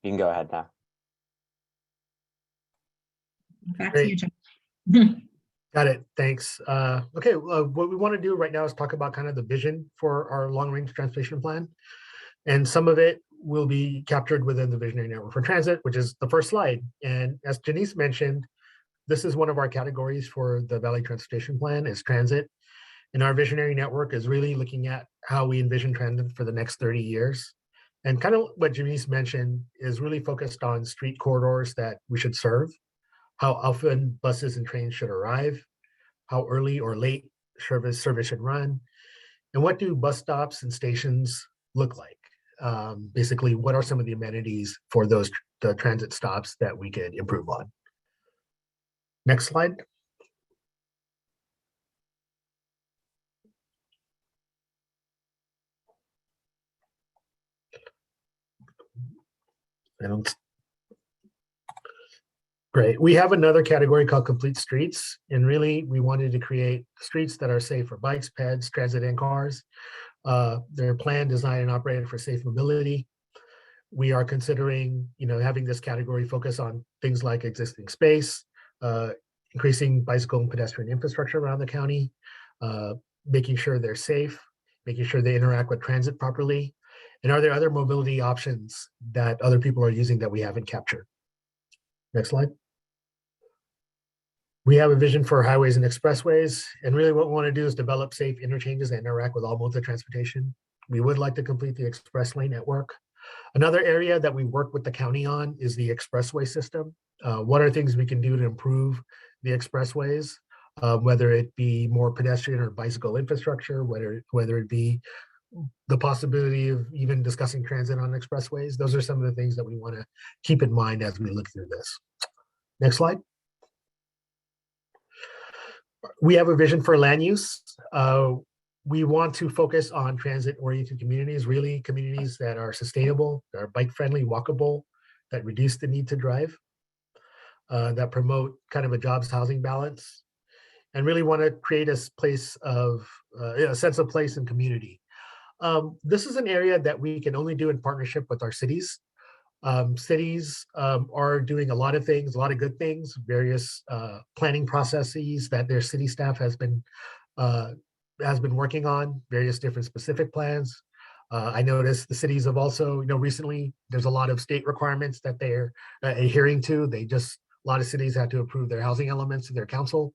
You can go ahead now. Back to you, John. Got it. Thanks. Okay, what we want to do right now is talk about kind of the vision for our long-range transportation plan. And some of it will be captured within the Visionary Network for Transit, which is the first slide. And as Janice mentioned, this is one of our categories for the Valley Transportation Plan is transit. And our Visionary Network is really looking at how we envision transit for the next 30 years. And kind of what Janice mentioned is really focused on street corridors that we should serve, how often buses and trains should arrive, how early or late service should run, and what do bus stops and stations look like? Basically, what are some of the amenities for the transit stops that we could improve on? Next slide. Great. We have another category called complete streets. And really, we wanted to create streets that are safe for bikes, peds, transit, and cars. They're planned, designed, and operated for safe mobility. We are considering, having this category focus on things like existing space, increasing bicycle and pedestrian infrastructure around the county, making sure they're safe, making sure they interact with transit properly. And are there other mobility options that other people are using that we haven't captured? Next slide. We have a vision for highways and expressways. And really what we want to do is develop safe interchanges that interact with all modes of transportation. We would like to complete the express lane network. Another area that we work with the county on is the expressway system. What are things we can do to improve the expressways, whether it be more pedestrian or bicycle infrastructure, whether it be the possibility of even discussing transit on expressways. Those are some of the things that we want to keep in mind as we look through this. Next slide. We have a vision for land use. We want to focus on transit-oriented communities, really communities that are sustainable, that are bike-friendly, walkable, that reduce the need to drive, that promote kind of a jobs housing balance, and really want to create a place of a sense of place and community. This is an area that we can only do in partnership with our cities. Cities are doing a lot of things, a lot of good things, various planning processes that their city staff has been working on, various different specific plans. I noticed the cities have also, recently there's a lot of state requirements that they're adhering to. A lot of cities had to approve their housing elements to their council.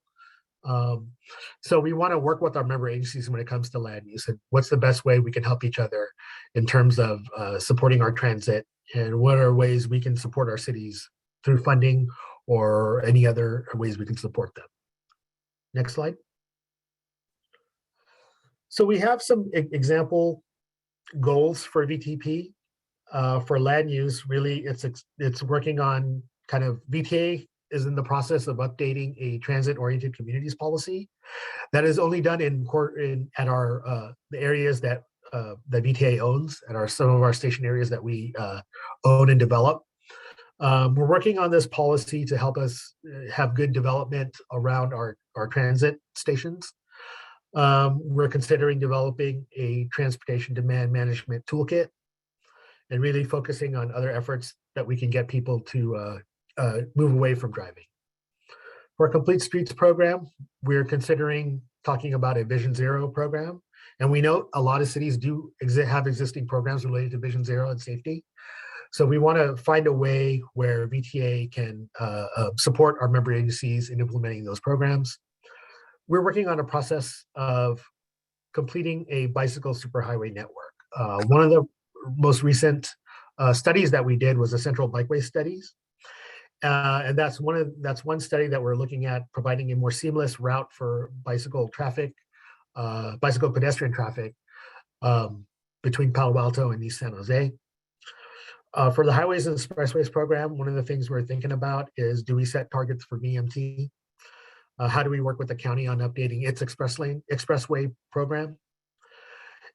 So we want to work with our member agencies when it comes to land use and what's the best way we can help each other in terms of supporting our transit and what are ways we can support our cities through funding or any other ways we can support them. Next slide. So we have some example goals for VTP. For land use, really it's working on kind of VTA is in the process of updating a transit-oriented communities policy that is only done at our the areas that the VTA owns, at some of our station areas that we own and develop. We're working on this policy to help us have good development around our transit stations. We're considering developing a transportation demand management toolkit and really focusing on other efforts that we can get people to move away from driving. For a complete streets program, we're considering talking about a Vision Zero program. And we know a lot of cities do have existing programs related to Vision Zero and safety. So we want to find a way where VTA can support our member agencies in implementing those programs. We're working on a process of completing a bicycle superhighway network. One of the most recent studies that we did was the Central Bikeway studies. And that's one study that we're looking at providing a more seamless route for bicycle pedestrian traffic between Palo Alto and East San Jose. For the Highways and Expressways program, one of the things we're thinking about is, do we set targets for VMT? How do we work with the county on updating its expressway program?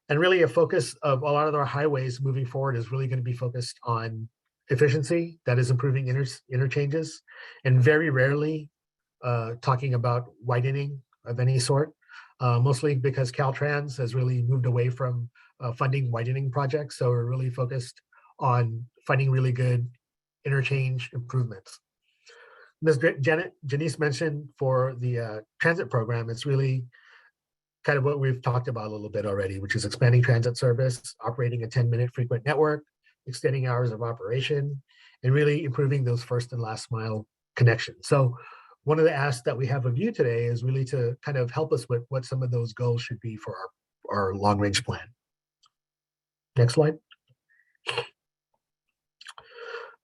And really a focus of a lot of our highways moving forward is really going to be focused on efficiency, that is improving interchanges, and very rarely talking about widening of any sort, mostly because Caltrans has really moved away from funding widening projects. So we're really focused on finding really good interchange improvements. Ms. Janice mentioned for the transit program, it's really kind of what we've talked about a little bit already, which is expanding transit service, operating a 10-minute frequent network, extending hours of operation, and really improving those first and last mile connections. So one of the asks that we have of you today is really to kind of help us with what some of those goals should be for our long range plan. Next slide.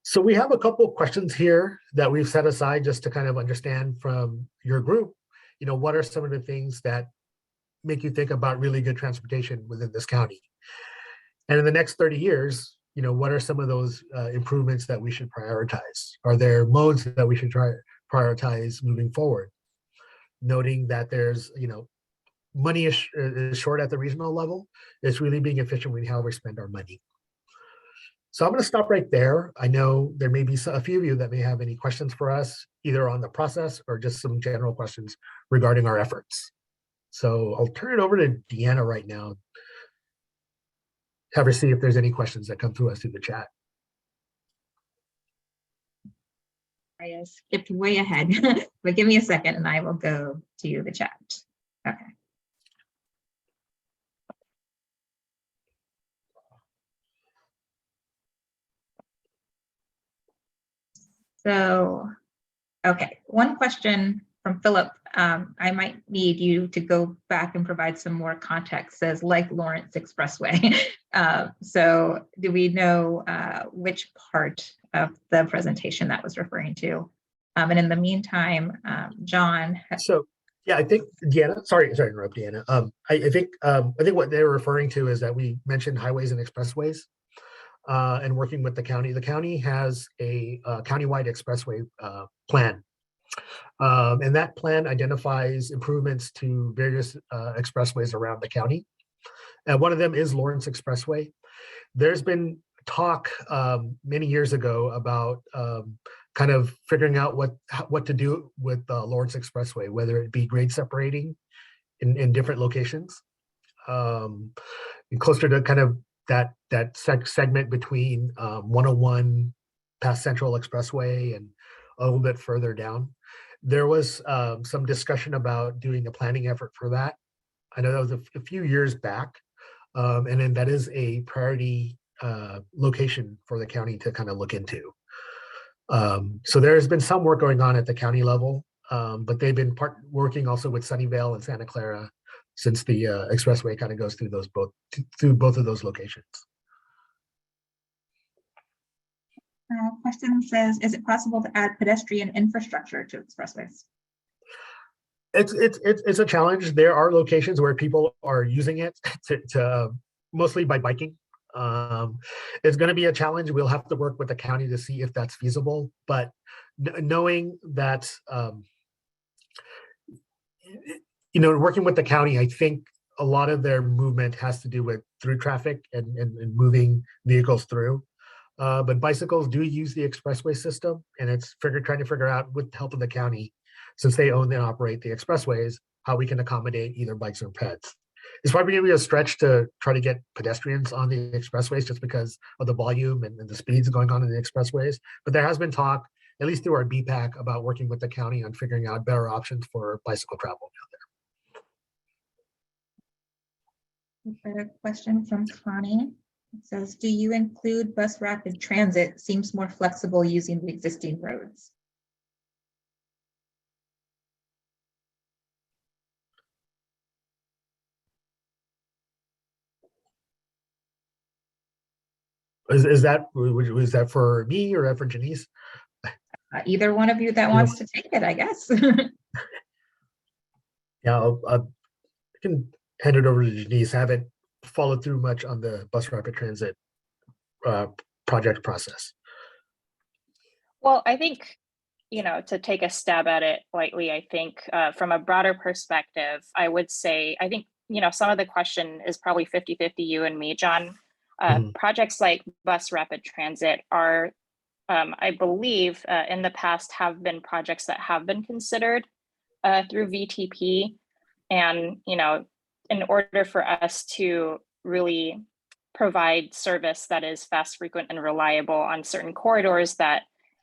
So we have a couple of questions here that we've set aside just to kind of understand from your group, what are some of the things that make you think about really good transportation within this county? And in the next 30 years, what are some of those improvements that we should prioritize? Are there modes that we should try prioritize moving forward? Noting that there's, money is short at the regional level. It's really being efficient with how we spend our money. So I'm going to stop right there. I know there may be a few of you that may have any questions for us, either on the process or just some general questions regarding our efforts. So I'll turn it over to Deanna right now. Have her see if there's any questions that come through us through the chat. I skipped way ahead, but give me a second and I will go to the chat. Okay. So, okay, one question from Philip. I might need you to go back and provide some more context, says like Lawrence Expressway. So do we know which part of the presentation that was referring to? And in the meantime, John. So yeah, I think Deanna, sorry to interrupt Deanna. I think what they're referring to is that we mentioned highways and expressways. And working with the county. The county has a countywide expressway plan. And that plan identifies improvements to various expressways around the county. And one of them is Lawrence Expressway. There's been talk many years ago about kind of figuring out what to do with Lawrence Expressway, whether it be grade separating in different locations, closer to kind of that segment between 101 past Central Expressway and a little bit further down. There was some discussion about doing a planning effort for that. I know that was a few years back, and then that is a priority location for the county to kind of look into. So there's been some work going on at the county level, but they've been working also with Sunnyvale and Santa Clara since the expressway kind of goes through both of those locations. Question says, is it possible to add pedestrian infrastructure to expressways? It's a challenge. There are locations where people are using it to mostly by biking. It's going to be a challenge. We'll have to work with the county to see if that's feasible. But knowing that, working with the county, I think a lot of their movement has to do with through traffic and moving vehicles through. But bicycles do use the expressway system, and it's trying to figure out, with the help of the county, since they own and operate the expressways, how we can accommodate either bikes or peds. It's probably going to be a stretch to try to get pedestrians on the expressways just because of the volume and the speeds going on in the expressways. But there has been talk, at least through our BPAC, about working with the county on figuring out better options for bicycle travel down there. A question from Connie. It says, do you include bus rapid transit? Seems more flexible using the existing roads. Is that for me or for Janice? Either one of you that wants to take it, I guess. Yeah, I can hand it over to Janice. I haven't followed through much on the bus rapid transit project process. Well, I think, to take a stab at it lightly, I think from a broader perspective, I would say, I think, some of the question is probably 50-50 you and me, John. Projects like bus rapid transit are, I believe, in the past have been projects that have been considered through VTP. And, in order for us to really provide service that is fast, frequent, and reliable on certain corridors that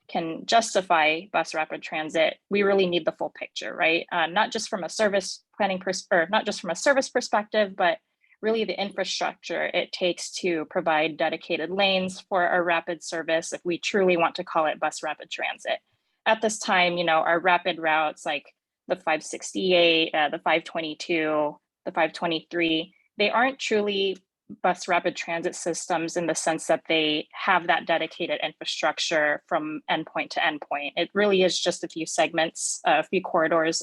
can justify bus rapid transit, we really need the full picture, right? Not just from a service planning or not just from a service perspective, but really the infrastructure it takes to provide dedicated lanes for our rapid service if we truly want to call it bus rapid transit. At this time, our rapid routes like the 568, the 522, the 523, they aren't truly bus rapid transit systems in the sense that they have that dedicated infrastructure from endpoint to endpoint. It really is just a few segments, a few corridors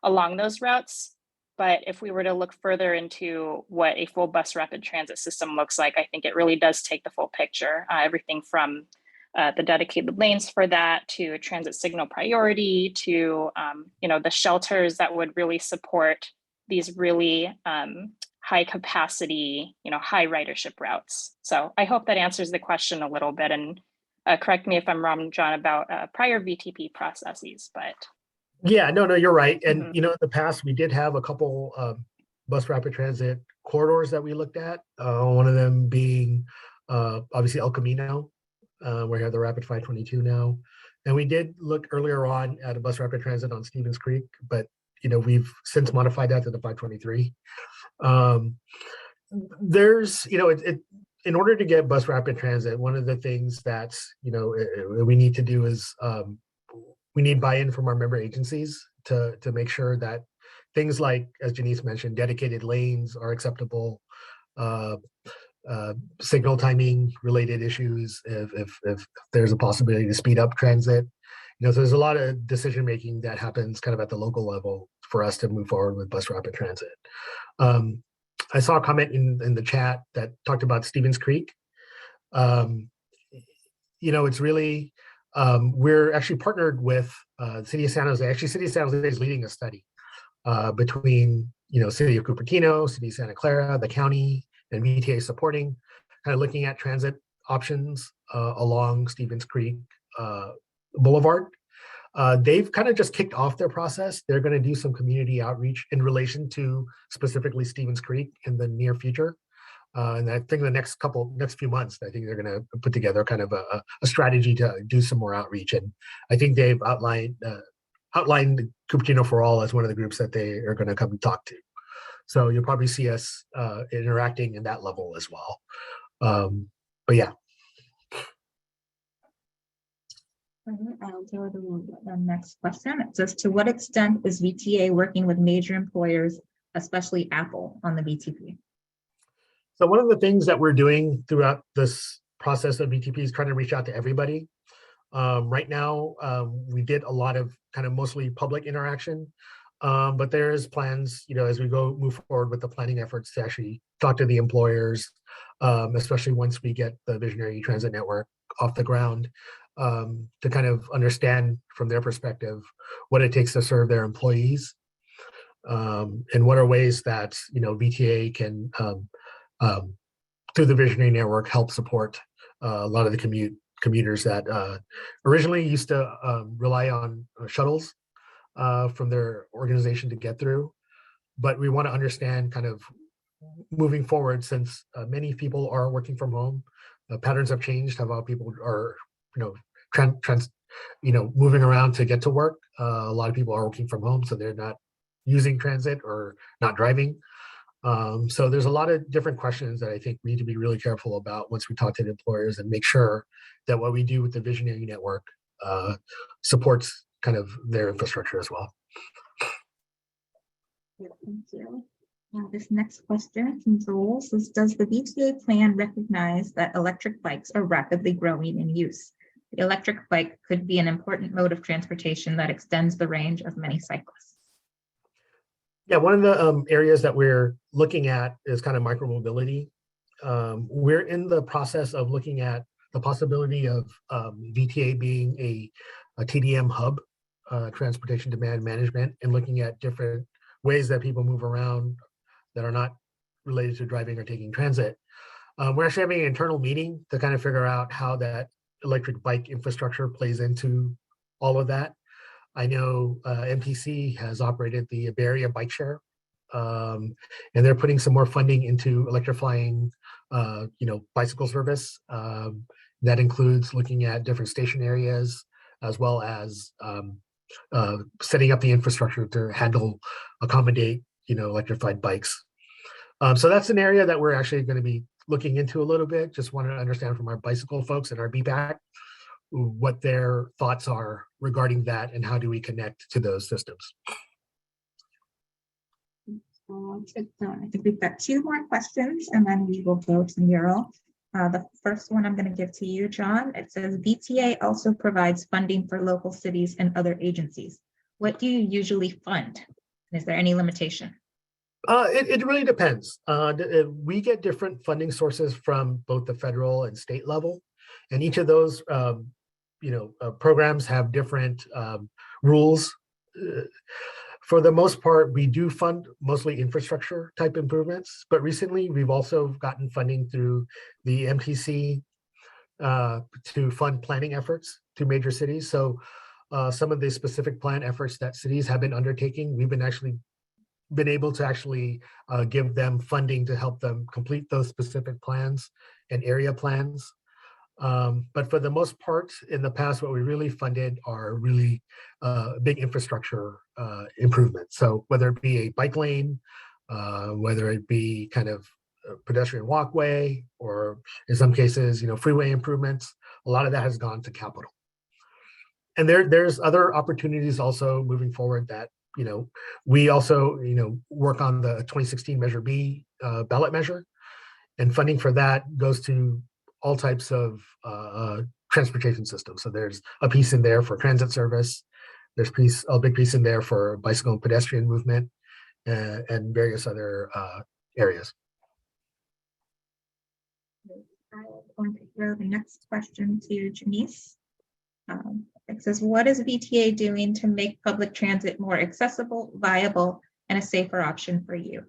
along those routes. But if we were to look further into what a full bus rapid transit system looks like, I think it really does take the full picture. Everything from the dedicated lanes for that to transit signal priority to the shelters that would really support these really high capacity, high ridership routes. So I hope that answers the question a little bit, and correct me if I'm wrong, John, about prior VTP processes, but. Yeah, no, you're right. And, in the past, we did have a couple bus rapid transit corridors that we looked at. One of them being obviously El Camino, where we have the Rapid 522 now. And we did look earlier on at a bus rapid transit on Stevens Creek, but, we've since modified that to the 523. There's, in order to get bus rapid transit, one of the things that, we need to do is we need buy-in from our member agencies to make sure that things like, as Janice mentioned, dedicated lanes are acceptable, signal timing related issues, if there's a possibility to speed up transit. So there's a lot of decision making that happens kind of at the local level for us to move forward with bus rapid transit. I saw a comment in the chat that talked about Stevens Creek. It's really, we're actually partnered with the City of San Jose. Actually, City of San Jose is leading a study between, City of Cupertino, City of Santa Clara, the county, and VTA supporting, kind of looking at transit options along Stevens Creek Boulevard. They've kind of just kicked off their process. They're going to do some community outreach in relation to specifically Stevens Creek in the near future. And I think the next few months, I think they're going to put together kind of a strategy to do some more outreach. And I think they've outlined Cupertino for All as one of the groups that they are going to come and talk to. So you'll probably see us interacting in that level as well. But yeah. I'll go to the next question. It says, to what extent is VTA working with major employers, especially Apple, on the VTP? So one of the things that we're doing throughout this process of VTP is trying to reach out to everybody. Right now, we did a lot of kind of mostly public interaction, but there's plans, as we move forward with the planning efforts to actually talk to the employers, especially once we get the Visionary Transit Network off the ground, to kind of understand from their perspective what it takes to serve their employees, and what are ways that VTA can through the Visionary Network help support a lot of the commuters that originally used to rely on shuttles from their organization to get through. But we want to understand kind of moving forward, since many people are working from home, patterns have changed how people are moving around to get to work. A lot of people are working from home, so they're not using transit or not driving. So there's a lot of different questions that I think we need to be really careful about once we talk to the employers and make sure that what we do with the Visionary Network supports kind of their infrastructure as well. Thank you. Now, this next question from Joel says, does the VTA plan recognize that electric bikes are rapidly growing in use? The electric bike could be an important mode of transportation that extends the range of many cyclists. Yeah, one of the areas that we're looking at is kind of micromobility. We're in the process of looking at the possibility of VTA being a TDM hub, transportation demand management, and looking at different ways that people move around that are not related to driving or taking transit. We're actually having an internal meeting to kind of figure out how that electric bike infrastructure plays into all of that. I know MTC has operated the Bay Area Bike Share, and they're putting some more funding into electrifying bicycle service. That includes looking at different station areas, as well as setting up the infrastructure to accommodate, electrified bikes. So that's an area that we're actually going to be looking into a little bit. Just wanted to understand from our bicycle folks and our BPAC what their thoughts are regarding that and how do we connect to those systems. I think we've got two more questions and then we will go to mural. The first one I'm going to give to you, John. It says VTA also provides funding for local cities and other agencies. What do you usually fund? Is there any limitation? It really depends. We get different funding sources from both the federal and state level, and each of those programs have different rules. For the most part, we do fund mostly infrastructure type improvements, but recently we've also gotten funding through the MTC to fund planning efforts to major cities. So some of the specific plan efforts that cities have been undertaking, we've been able to actually give them funding to help them complete those specific plans and area plans. But for the most part, in the past, what we really funded are really big infrastructure improvements. So whether it be a bike lane, whether it be kind of a pedestrian walkway, or in some cases, freeway improvements, a lot of that has gone to capital. And there's other opportunities also moving forward that, we also, work on the 2016 Measure B ballot measure, and funding for that goes to all types of transportation systems. So there's a piece in there for transit service. There's a big piece in there for bicycle and pedestrian movement and various other areas. I'm going to throw the next question to Janice. It says, what is VTA doing to make public transit more accessible, viable, and a safer option for you?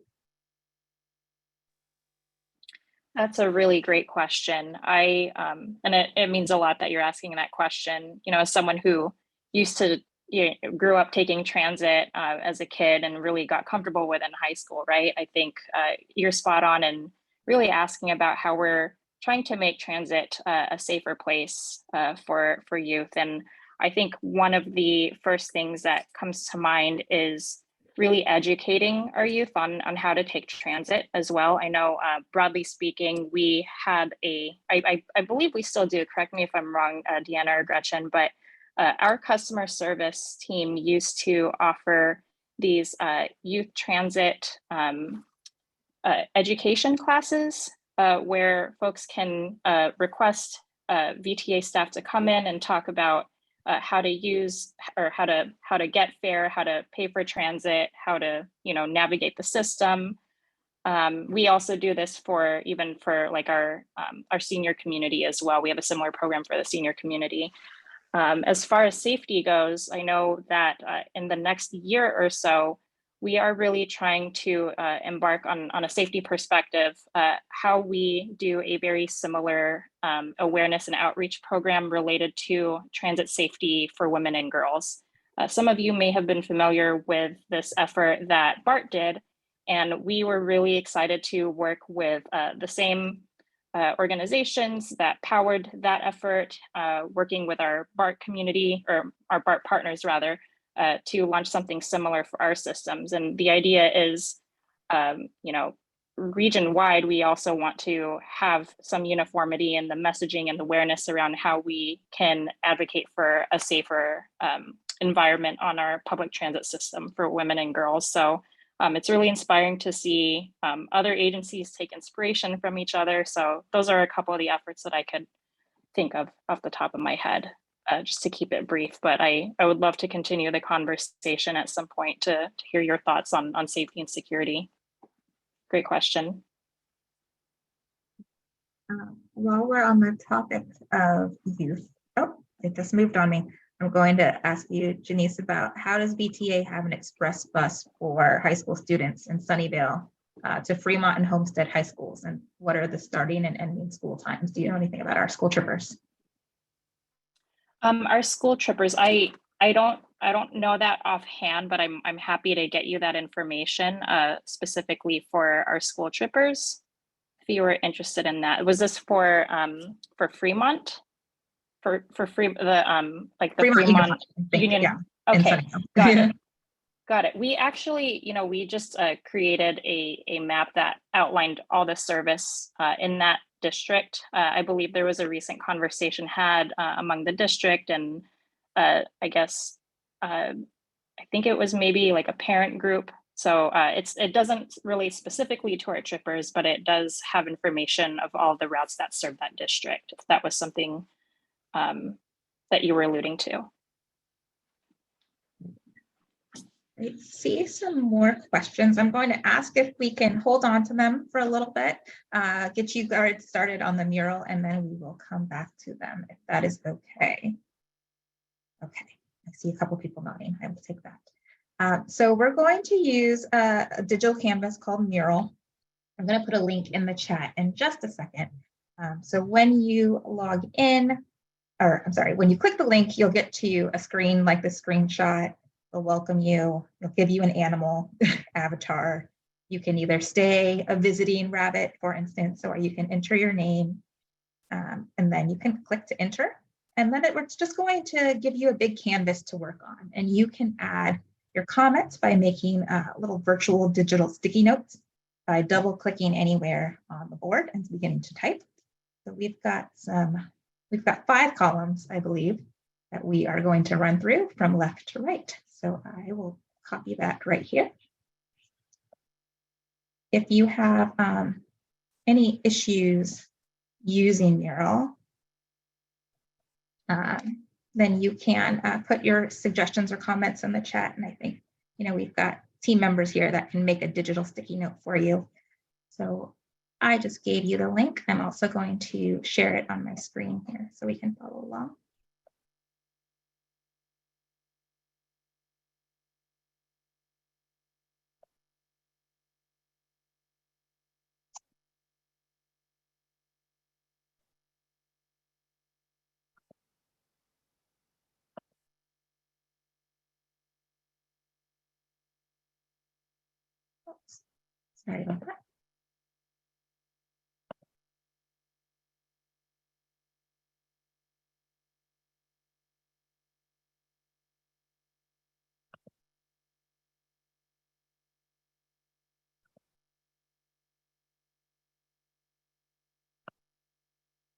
That's a really great question. And it means a lot that you're asking that question. As someone who used to, grew up taking transit as a kid and really got comfortable with in high school, right? I think you're spot on and really asking about how we're trying to make transit a safer place for youth. And I think one of the first things that comes to mind is really educating our youth on how to take transit as well. I know, broadly speaking, we had I believe we still do, correct me if I'm wrong, Deanna or Gretchen, but our customer service team used to offer these youth transit education classes where folks can request VTA staff to come in and talk about how to use or how to get fare, how to pay for transit, how to navigate the system. We also do this for like our senior community as well. We have a similar program for the senior community. As far as safety goes, I know that in the next year or so, we are really trying to embark on a safety perspective, how we do a very similar awareness and outreach program related to transit safety for women and girls. Some of you may have been familiar with this effort that BART did, and we were really excited to work with the same organizations that powered that effort, working with our BART community, or our BART partners rather, to launch something similar for our systems. And the idea is, region-wide, we also want to have some uniformity in the messaging and awareness around how we can advocate for a safer environment on our public transit system for women and girls. So it's really inspiring to see other agencies take inspiration from each other. So those are a couple of the efforts that I could think of off the top of my head. Just to keep it brief, but I would love to continue the conversation at some point to hear your thoughts on safety and security. Great question. While we're on the topic of youth, it just moved on me. I'm going to ask you, Janice, about how does VTA have an express bus for high school students in Sunnyvale to Fremont and Homestead high schools, and what are the starting and ending school times? Do you know anything about our school trippers? Our school trippers, I don't know that offhand, but I'm happy to get you that information specifically for our school trippers. you were interested in that. Was this for Fremont? For the like the Fremont I think, Union? yeah. in Okay, Sunnyvale. got it. Got it. We actually, we just created a map that outlined all the service in that district. I believe there was a recent conversation had among the district, and I guess I think it was maybe like a parent group. So it doesn't really specifically to our trippers, but it does have information of all the routes that serve that district. If that was something that you were alluding to. I see some more questions. I'm going to ask if we can hold on to them for a little bit, get you guys started on the mural, and then we will come back to them if that is okay. Okay, I see a couple people nodding. I will take that. So we're going to use a digital canvas called Mural. I'm going to put a link in the chat in just a second. So when you log in, or I'm sorry, when you click the link, you'll get to a screen like the screenshot. They'll welcome you. They'll give you an animal avatar. You can either stay a visiting rabbit, for instance, or you can enter your name, and then you can click to enter. And then it's just going to give you a big canvas to work on. And you can add your comments by making little virtual digital sticky notes by double clicking anywhere on the board and beginning to type. So we've got 5 columns, I believe, that we are going to run through from left to right. So I will copy that right here. If you have any issues using Mural, then you can put your suggestions or comments in the chat. And I think, we've got team members here that can make a digital sticky note for you. So I just gave you the link. I'm also going to share it on my screen here so we can follow along. Oops, sorry about that.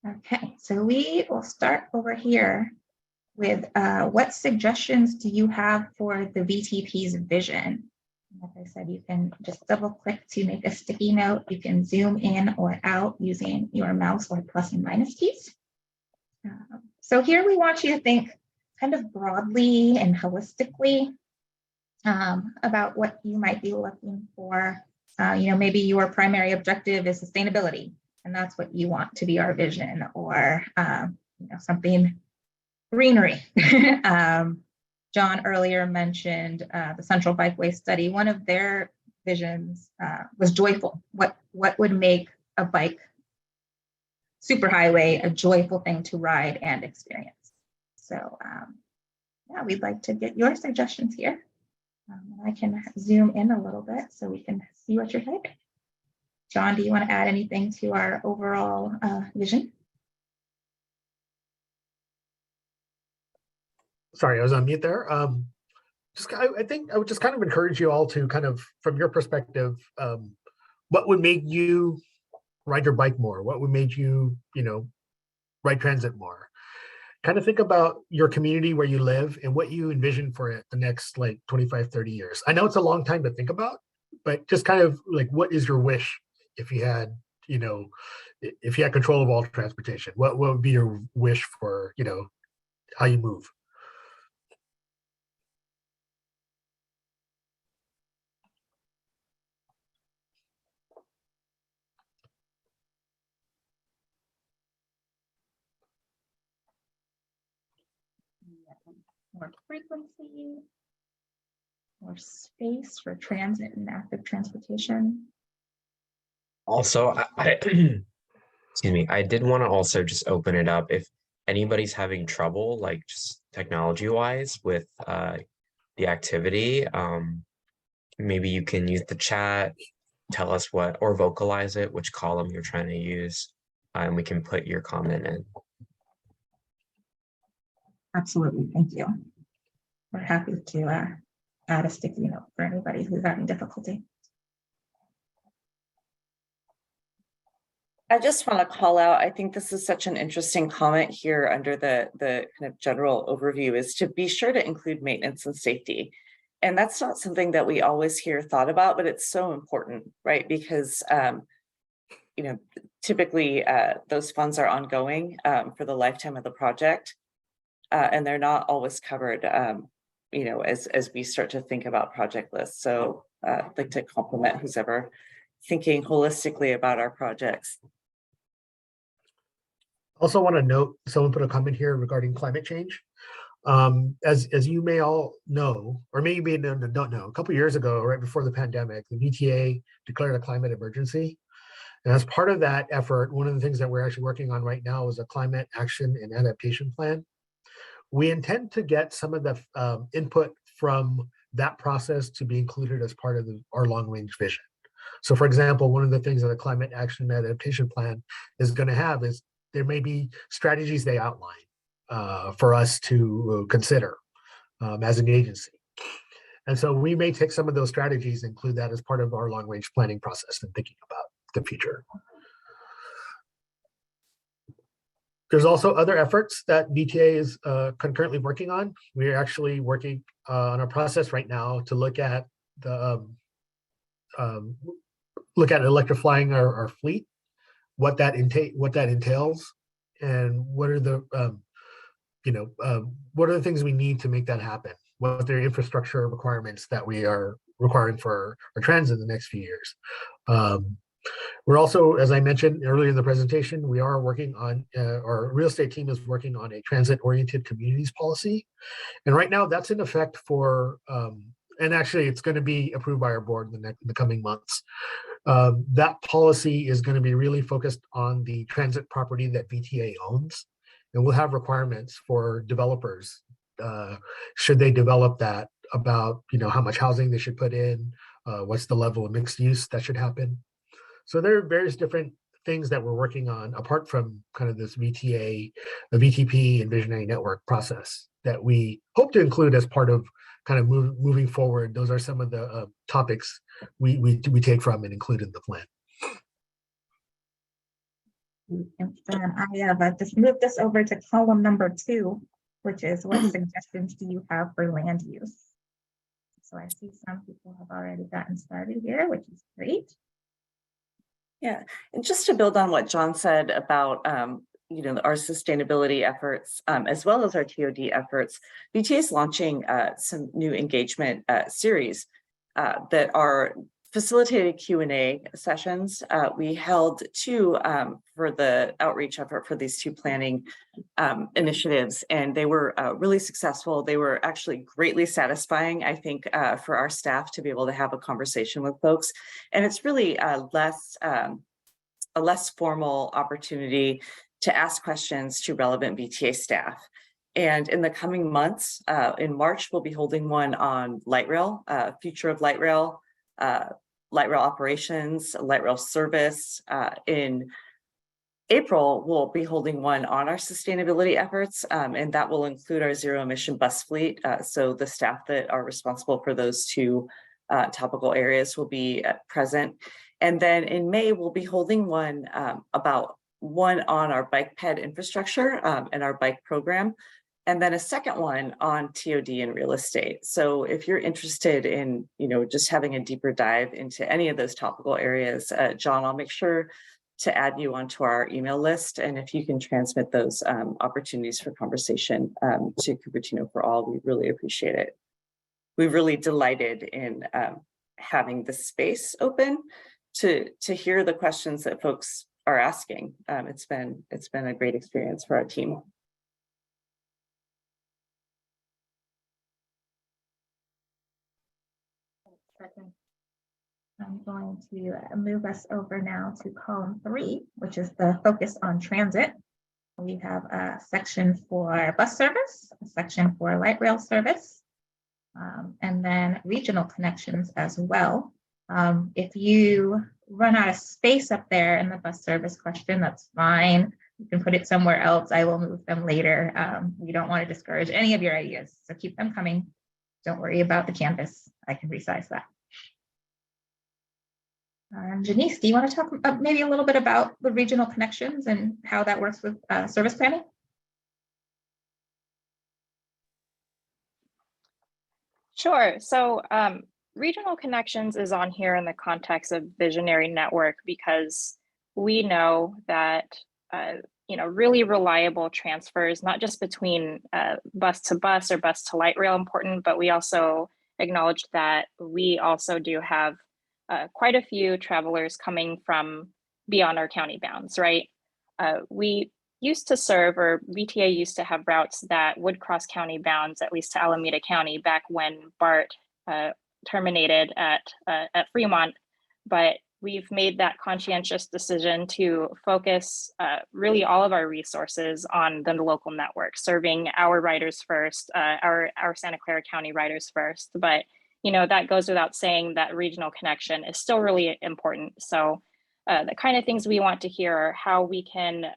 Okay, so we will start over here with what suggestions do you have for the VTP's vision? Like I said, you can just double click to make a sticky note. You can zoom in or out using your mouse or plus and minus keys. So here we want you to think kind of broadly and holistically about what you might be looking for. Maybe your primary objective is sustainability, and that's what you want to be our vision, or something greenery. John earlier mentioned the Central Bikeway Study. One of their visions was joyful. What would make a bike superhighway a joyful thing to ride and experience? So yeah, we'd like to get your suggestions here. I can zoom in a little bit so we can see what you're typing. John, do you want to add anything to our overall vision? Sorry, I was on mute there. I think I would just kind of encourage you all to kind of, from your perspective, what would make you ride your bike more? What would make you, ride transit more? Kind of think about your community where you live and what you envision for it the next like 25, 30 years. I know it's a long time to think about, but just kind of like, what is your wish if you had, if you had control of all transportation? What would be your wish for, how you move? More frequency, more space for transit and active transportation. Also, excuse me, I did want to also just open it up if anybody's having trouble, like just technology wise with the activity. Maybe you can use the chat tell us what, or vocalize it, which column you're trying to use, and we can put your comment in. Absolutely, thank you. We're happy to add a sticky note for anybody who's having difficulty. I just want to call out, I think this is such an interesting comment here under the kind of general overview, is to be sure to include maintenance and safety. And that's not something that we always hear thought about, but it's so important, right? Because, you know, typically those funds are ongoing for the lifetime of the project. And they're not always covered, you know, as we start to think about project lists. So I'd like to compliment who's ever thinking holistically about our projects. Also want to note, someone put a comment here regarding climate change. As you may all know, or maybe don't know, a couple of years ago, right before the pandemic, the VTA declared a climate emergency. And as part of that effort, one of the things that we're actually working on right now is a climate action and adaptation plan. We intend to get some of the input from that process to be included as part of our long-range vision. So for example, one of the things that the climate action and adaptation plan is going to have is there may be strategies they outline for us to consider as an agency. And so we may take some of those strategies and include that as part of our long-range planning process and thinking about the future. There's also other efforts that VTA is concurrently working on. We're actually working on a process right now to look at the electrifying our fleet, what that entails, and what are the what are the things we need to make that happen? What are the infrastructure requirements that we are requiring for our transit in the next few years? We're also, as I mentioned earlier in the presentation, we are working on, our real estate team is working on a transit-oriented communities policy. And right now that's in effect for, and actually it's going to be approved by our board in the coming months. That policy is going to be really focused on the transit property that VTA owns. And we'll have requirements for developers, should they develop that, about how much housing they should put in, what's the level of mixed use that should happen. So there are various different things that we're working on apart from kind of this VTA, the VTP and visionary network process that we hope to include as part of kind of moving forward. Those are some of the topics we take from and include in the plan. And then I have just moved this over to column number 2, which is what suggestions do you have for land use? So I see some people have already gotten started here, which is great. Yeah, and just to build on what John said about our sustainability efforts, as well as our TOD efforts, VTA is launching some new engagement series that are facilitated Q&A sessions. We held 2 for the outreach effort for these 2 planning initiatives, and they were really successful. They were actually greatly satisfying, I think, for our staff to be able to have a conversation with folks. And it's really a less formal opportunity to ask questions to relevant VTA staff. And in the coming months, in March, we'll be holding one on light rail, future of light rail operations, light rail service. In April, we'll be holding one on our sustainability efforts, and that will include our zero emission bus fleet. So the staff that are responsible for those 2 topical areas will be present. And then in May, we'll be holding one on our bike ped infrastructure and our bike program, and then a second one on TOD and real estate. So if you're interested in, just having a deeper dive into any of those topical areas, John, I'll make sure to add you onto our email list. And if you can transmit those opportunities for conversation to Cupertino for All, we really appreciate it. We're really delighted in having the space open to hear the questions that folks are asking. It's been a great experience for our team. I'm going to move us over now to column 3, which is the focus on transit. We have a section for bus service, a section for light rail service, and then regional connections as well. If you run out of space up there in the bus service question, that's fine. You can put it somewhere else. I will move them later. We don't want to discourage any of your ideas, so keep them coming. Don't worry about the canvas. I can resize that. Janice, do you want to talk maybe a little bit about the regional connections and how that works with service planning? Sure. So regional connections is on here in the context of visionary network because we know that really reliable transfers, not just between bus to bus or bus to light rail important, but we also acknowledge that we also do have quite a few travelers coming from beyond our county bounds, right? We used to serve, or VTA used to have routes that would cross county bounds, at least to Alameda County, back when BART terminated at Fremont. But we've made that conscientious decision to focus really all of our resources on the local network, serving our riders first, our Santa Clara County riders first. But that goes without saying that regional connection is still really important. So the kind of things we want to hear are how we can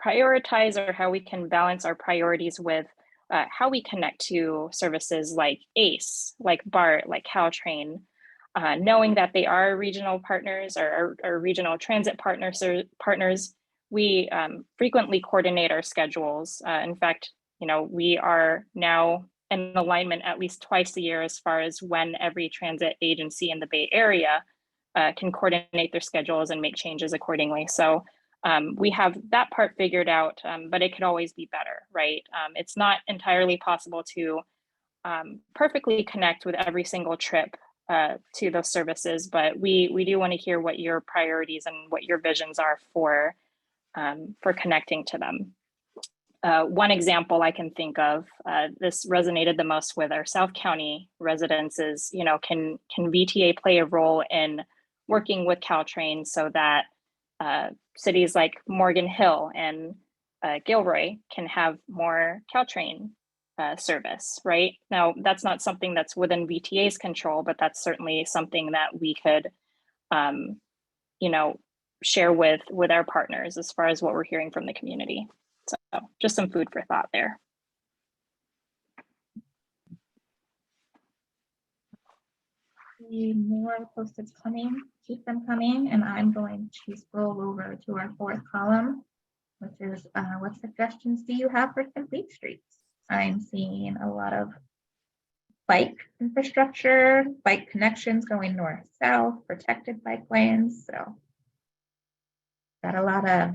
prioritize or how we can balance our priorities with how we connect to services like ACE, like BART, like Caltrain, knowing that they are regional partners or regional transit partners. We frequently coordinate our schedules. In fact, we are now in alignment at least twice a year as far as when every transit agency in the Bay Area can coordinate their schedules and make changes accordingly. So we have that part figured out, but it could always be better, right? It's not entirely possible to perfectly connect with every single trip to those services, but we do want to hear what your priorities and what your visions are for connecting to them. One example I can think of, this resonated the most with our South County residents is, can VTA play a role in working with Caltrain so that cities like Morgan Hill and Gilroy can have more Caltrain service, right? Now, that's not something that's within VTA's control, but that's certainly something that we could, share with our partners as far as what we're hearing from the community. So just some food for thought there. More post-its coming, keep them coming, and I'm going to scroll over to our fourth column, which is what suggestions do you have for complete streets? I'm seeing a lot of bike infrastructure, bike connections going north-south, protected bike lanes. So got a lot of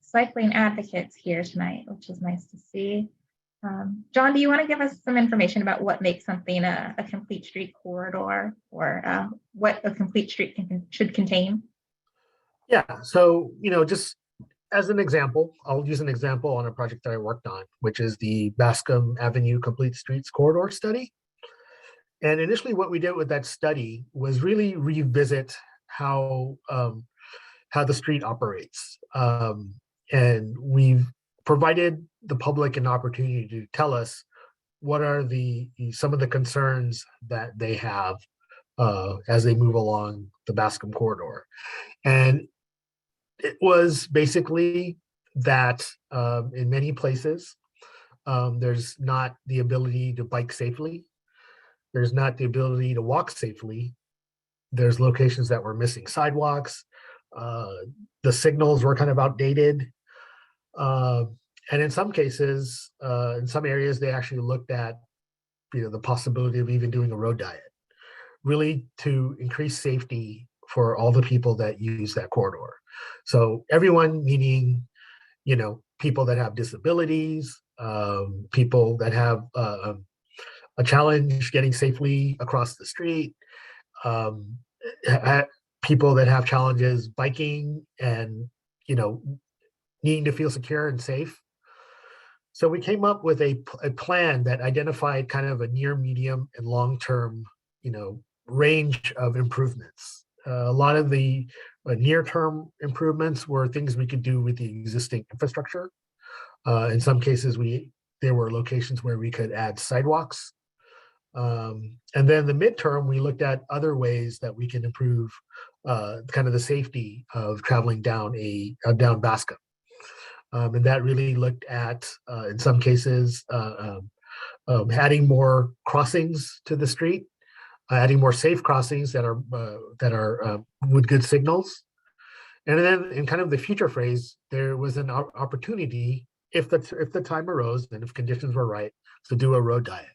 cycling advocates here tonight, which is nice to see. John, do you want to give us some information about what makes something a complete street corridor, or what a complete street should contain? Yeah, so, just as an example, I'll use an example on a project that I worked on, which is the Bascom Avenue Complete Streets Corridor study. And initially what we did with that study was really revisit how the street operates. And we've provided the public an opportunity to tell us what are some of the concerns that they have as they move along the Bascom corridor. And it was basically that in many places, there's not the ability to bike safely. There's not the ability to walk safely. There's locations that were missing sidewalks. The signals were kind of outdated. And in some cases, in some areas, they actually looked at the possibility of even doing a road diet, really to increase safety for all the people that use that corridor. So everyone, meaning, people that have disabilities, people that have a challenge getting safely across the street, people that have challenges biking and, needing to feel secure and safe. So we came up with a plan that identified kind of a near, medium, and long-term, range of improvements. A lot of the near-term improvements were things we could do with the existing infrastructure. In some cases, there were locations where we could add sidewalks. And then the midterm, we looked at other ways that we can improve kind of the safety of traveling down down Bascom. And that really looked at, in some cases, adding more crossings to the street, adding more safe crossings that are with good signals. And then in kind of the future phrase, there was an opportunity if the time arose and if conditions were right to do a road diet.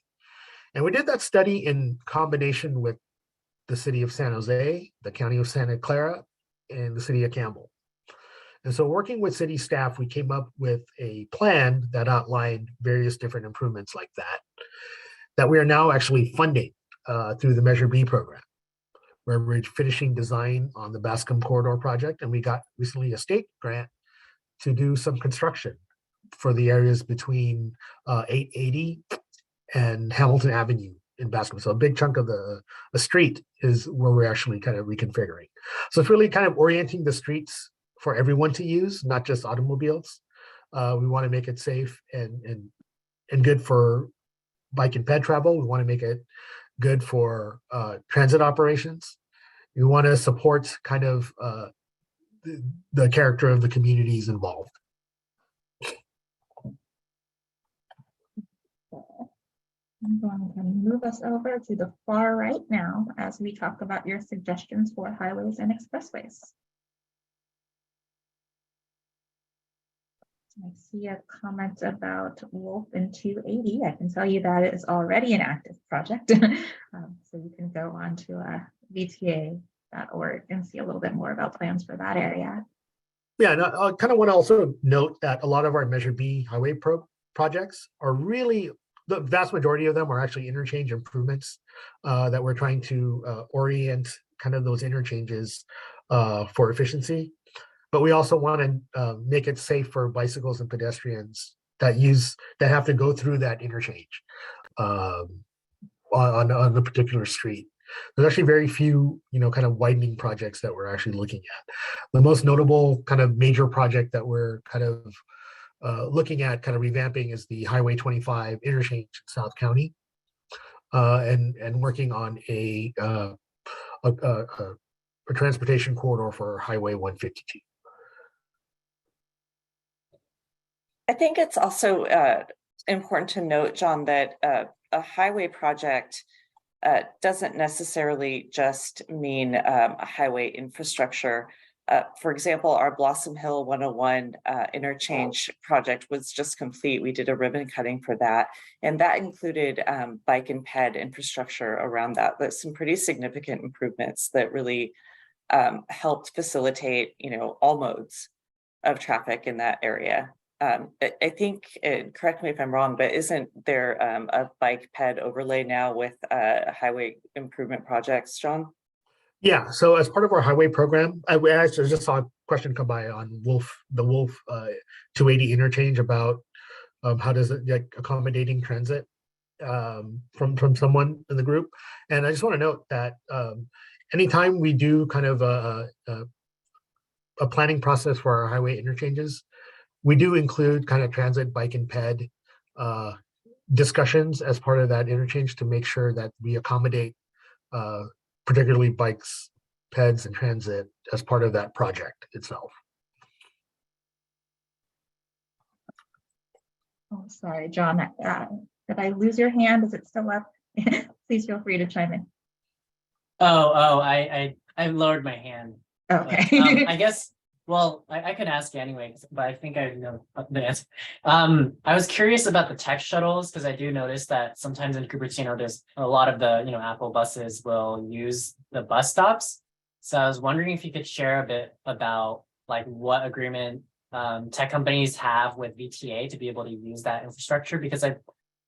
And we did that study in combination with the city of San Jose, the county of Santa Clara, and the city of Campbell. And so working with city staff, we came up with a plan that outlined various different improvements like that we are now actually funding through the Measure B program, where we're finishing design on the Bascom Corridor project. And we got recently a state grant to do some construction for the areas between 880 and Hamilton Avenue in Bascom. So a big chunk of the street is where we're actually kind of reconfiguring. So it's really kind of orienting the streets for everyone to use, not just automobiles. We want to make it safe and good for bike and ped travel. We want to make it good for transit operations. We want to support kind of the character of the communities involved. I'm going to move us over to the far right now as we talk about your suggestions for highways and expressways. I see a comment about Wolf and 280. I can tell you that it is already an active project. So you can go on to VTA.org and see a little bit more about plans for that area. Yeah, and I kind of want to also note that a lot of our Measure B highway projects are really, the vast majority of them are actually interchange improvements that we're trying to orient kind of those interchanges for efficiency. But we also want to make it safe for bicycles and pedestrians that have to go through that interchange on the particular street. There's actually very few, kind of widening projects that we're actually looking at. The most notable kind of major project that we're kind of looking at kind of revamping is the Highway 25 interchange in South County, and working on a transportation corridor for Highway 152. I think it's also important to note, John, that a highway project doesn't necessarily just mean a highway infrastructure. For example, our Blossom Hill 101 interchange project was just complete. We did a ribbon cutting for that, and that included bike and ped infrastructure around that. That's some pretty significant improvements that really helped facilitate, all modes of traffic in that area. I think, correct me if I'm wrong, but isn't there a bike ped overlay now with highway improvement projects, John? Yeah, so as part of our highway program, I actually just saw a question come by on the Wolf 280 interchange about how does it accommodating transit from someone in the group. And I just want to note that anytime we do kind of a planning process for our highway interchanges, we do include kind of transit, bike, and ped discussions as part of that interchange to make sure that we accommodate particularly bikes, peds, and transit as part of that project itself. Oh, sorry, John. Did I lose your hand? Is it still up? Please feel free to chime in. I lowered my hand. Okay. I guess, well, I could ask you anyway, but I think I know the answer. I was curious about the tech shuttles because I do notice that sometimes in Cupertino, there's a lot of the, Apple buses will use the bus stops. So I was wondering if you could share a bit about like what agreement tech companies have with VTA to be able to use that infrastructure, because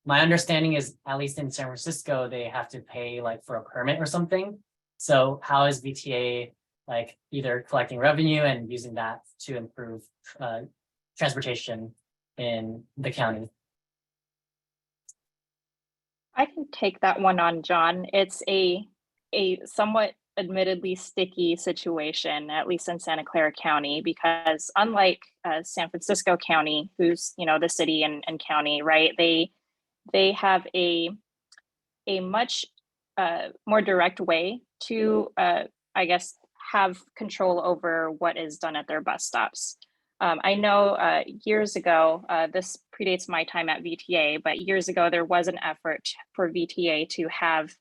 my understanding is, at least in San Francisco, they have to pay like for a permit or something. So how is VTA like either collecting revenue and using that to improve transportation in the county? I can take that one on, John. It's a somewhat admittedly sticky situation, at least in Santa Clara County, because unlike San Francisco County, who's the city and county, right? They have a a much more direct way to, I guess, have control over what is done at their bus stops. I know years ago, this predates my time at VTA, but years ago there was an effort for VTA to have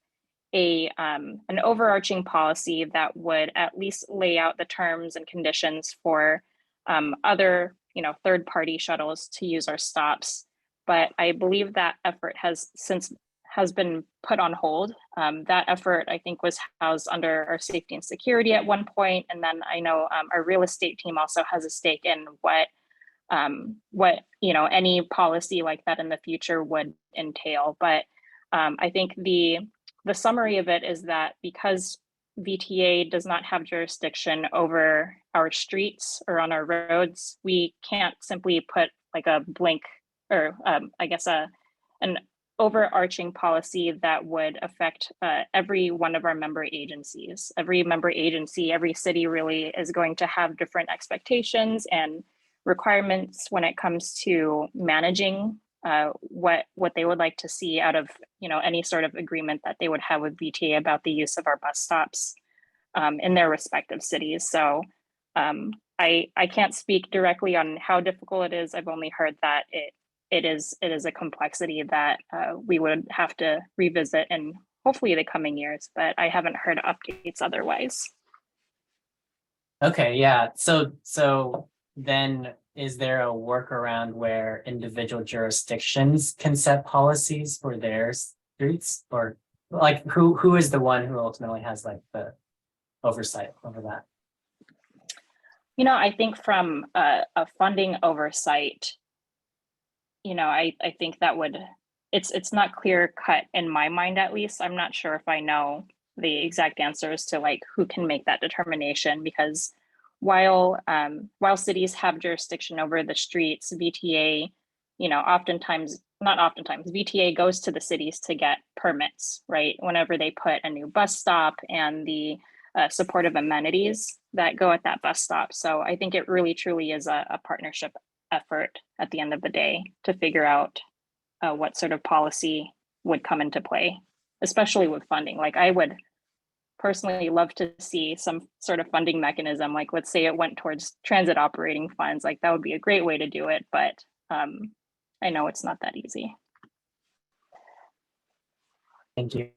an overarching policy that would at least lay out the terms and conditions for other, third-party shuttles to use our stops. But I believe that effort has been put on hold. That effort, I think, was housed under our safety and security at one point, and then I know our real estate team also has a stake in what any policy like that in the future would entail. But I think the summary of it is that because VTA does not have jurisdiction over our streets or on our roads, we can't simply put like a blank or I guess an overarching policy that would affect every one of our member agencies. Every member agency, every city really is going to have different expectations and requirements when it comes to managing what they would like to see out of any sort of agreement that they would have with VTA about the use of our bus stops in their respective cities. So I can't speak directly on how difficult it is. I've only heard that it is a complexity that we would have to revisit in hopefully the coming years, but I haven't heard updates otherwise. Okay, yeah. So then is there a workaround where individual jurisdictions can set policies for their streets, or like who is the one who ultimately has like the oversight over that? I think from a funding oversight, I think that it's not clear cut in my mind, at least. I'm not sure if I know the exact answers to like who can make that determination, because while cities have jurisdiction over the streets, VTA, VTA goes to the cities to get permits, right? Whenever they put a new bus stop and the supportive amenities that go at that bus stop. So I think it really truly is a partnership effort at the end of the day to figure out what sort of policy would come into play, especially with funding. Like I would personally love to see some sort of funding mechanism, like let's say it went towards transit operating funds, like that would be a great way to do it, but I know it's not that easy. Thank you.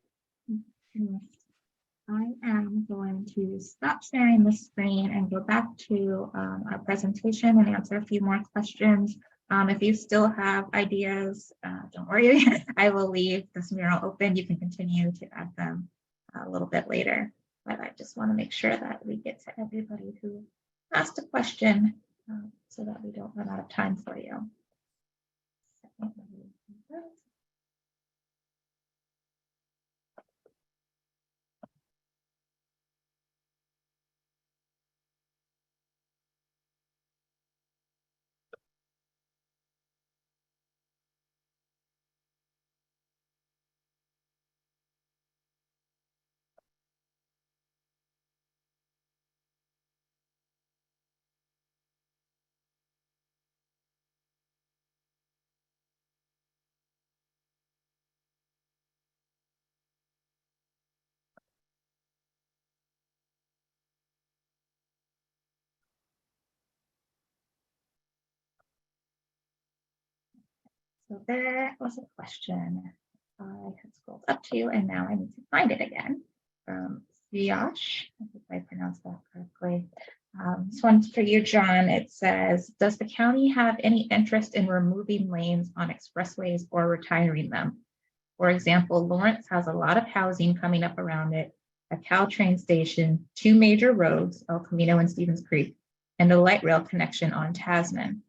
I am going to stop sharing the screen and go back to our presentation and answer a few more questions. If you still have ideas, don't worry, I will leave this mural open. You can continue to add them a little bit later, but I just want to make sure that we get to everybody who asked a question so that we don't run out of time for you. So that was a question I had scrolled up to, and now I need to find it again. From Siyash, I hope I pronounced that correctly. This one's for you, John. It says, does the county have any interest in removing lanes on expressways or retiring them? For example, Lawrence has a lot of housing coming up around it, a Caltrain station, 2 major roads, El Camino and Stevens Creek, and a light rail connection on Tasman.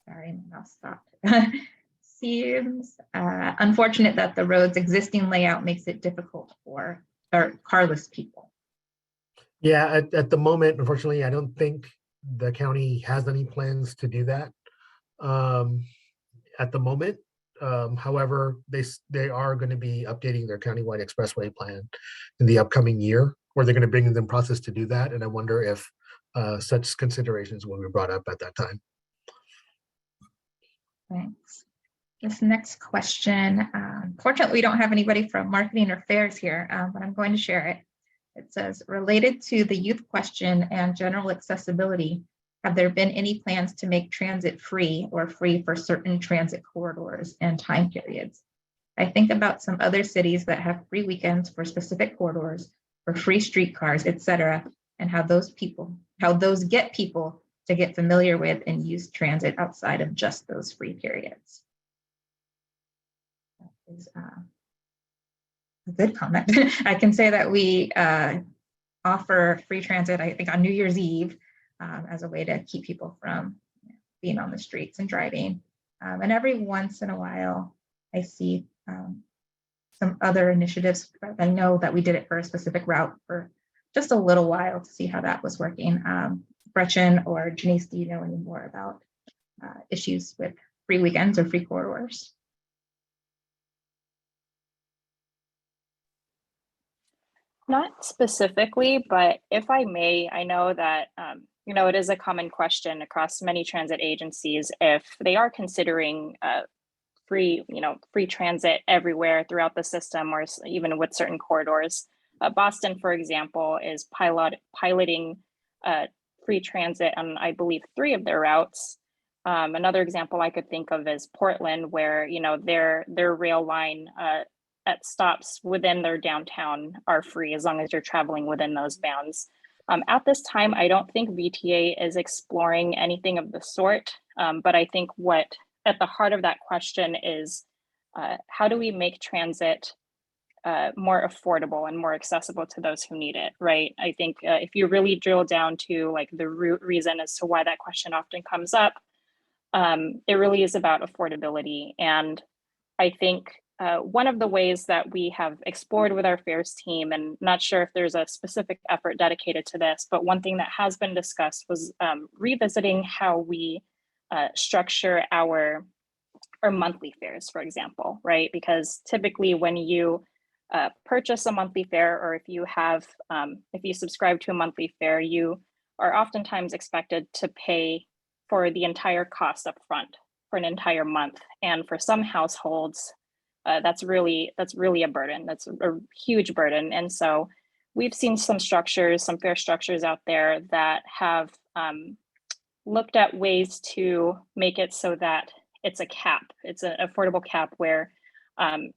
Sorry, my mouse stopped. Seems unfortunate that the road's existing layout makes it difficult for carless people. Yeah, at the moment, unfortunately, I don't think the county has any plans to do that at the moment. However, they are going to be updating their countywide expressway plan in the upcoming year, or they're going to bring in the process to do that. And I wonder if such considerations will be brought up at that time. Thanks. This next question, fortunately, we don't have anybody from marketing or fairs here, but I'm going to share it. It says, related to the youth question and general accessibility, have there been any plans to make transit free or free for certain transit corridors and time periods? I think about some other cities that have free weekends for specific corridors, for free streetcars, etc., and how those get people to get familiar with and use transit outside of just those free periods. That is a good comment. I can say that we offer free transit, I think, on New Year's Eve as a way to keep people from being on the streets and driving. And every once in a while, I see some other initiatives. I know that we did it for a specific route for just a little while to see how that was working. Gretchen or Janice, do you know any more about issues with free weekends or free corridors? Not specifically, but if I may, I know that it is a common question across many transit agencies if they are considering free transit everywhere throughout the system, or even with certain corridors. Boston, for example, is piloting free transit on, I believe, 3 of their routes. Another example I could think of is Portland, where their rail line at stops within their downtown are free as long as you're traveling within those bounds. At this time, I don't think VTA is exploring anything of the sort, but I think what at the heart of that question is how do we make transit more affordable and more accessible to those who need it, right? I think if you really drill down to like the root reason as to why that question often comes up, it really is about affordability. And I think one of the ways that we have explored with our fairs team, and not sure if there's a specific effort dedicated to this, but one thing that has been discussed was revisiting how we structure our monthly fares, for example, right? Because typically when you purchase a monthly fare, or if you subscribe to a monthly fare, you are oftentimes expected to pay for the entire cost up front for an entire month. And for some households, that's really a burden. That's a huge burden. And so we've seen some fare structures out there that have looked at ways to make it so that it's a cap. It's an affordable cap where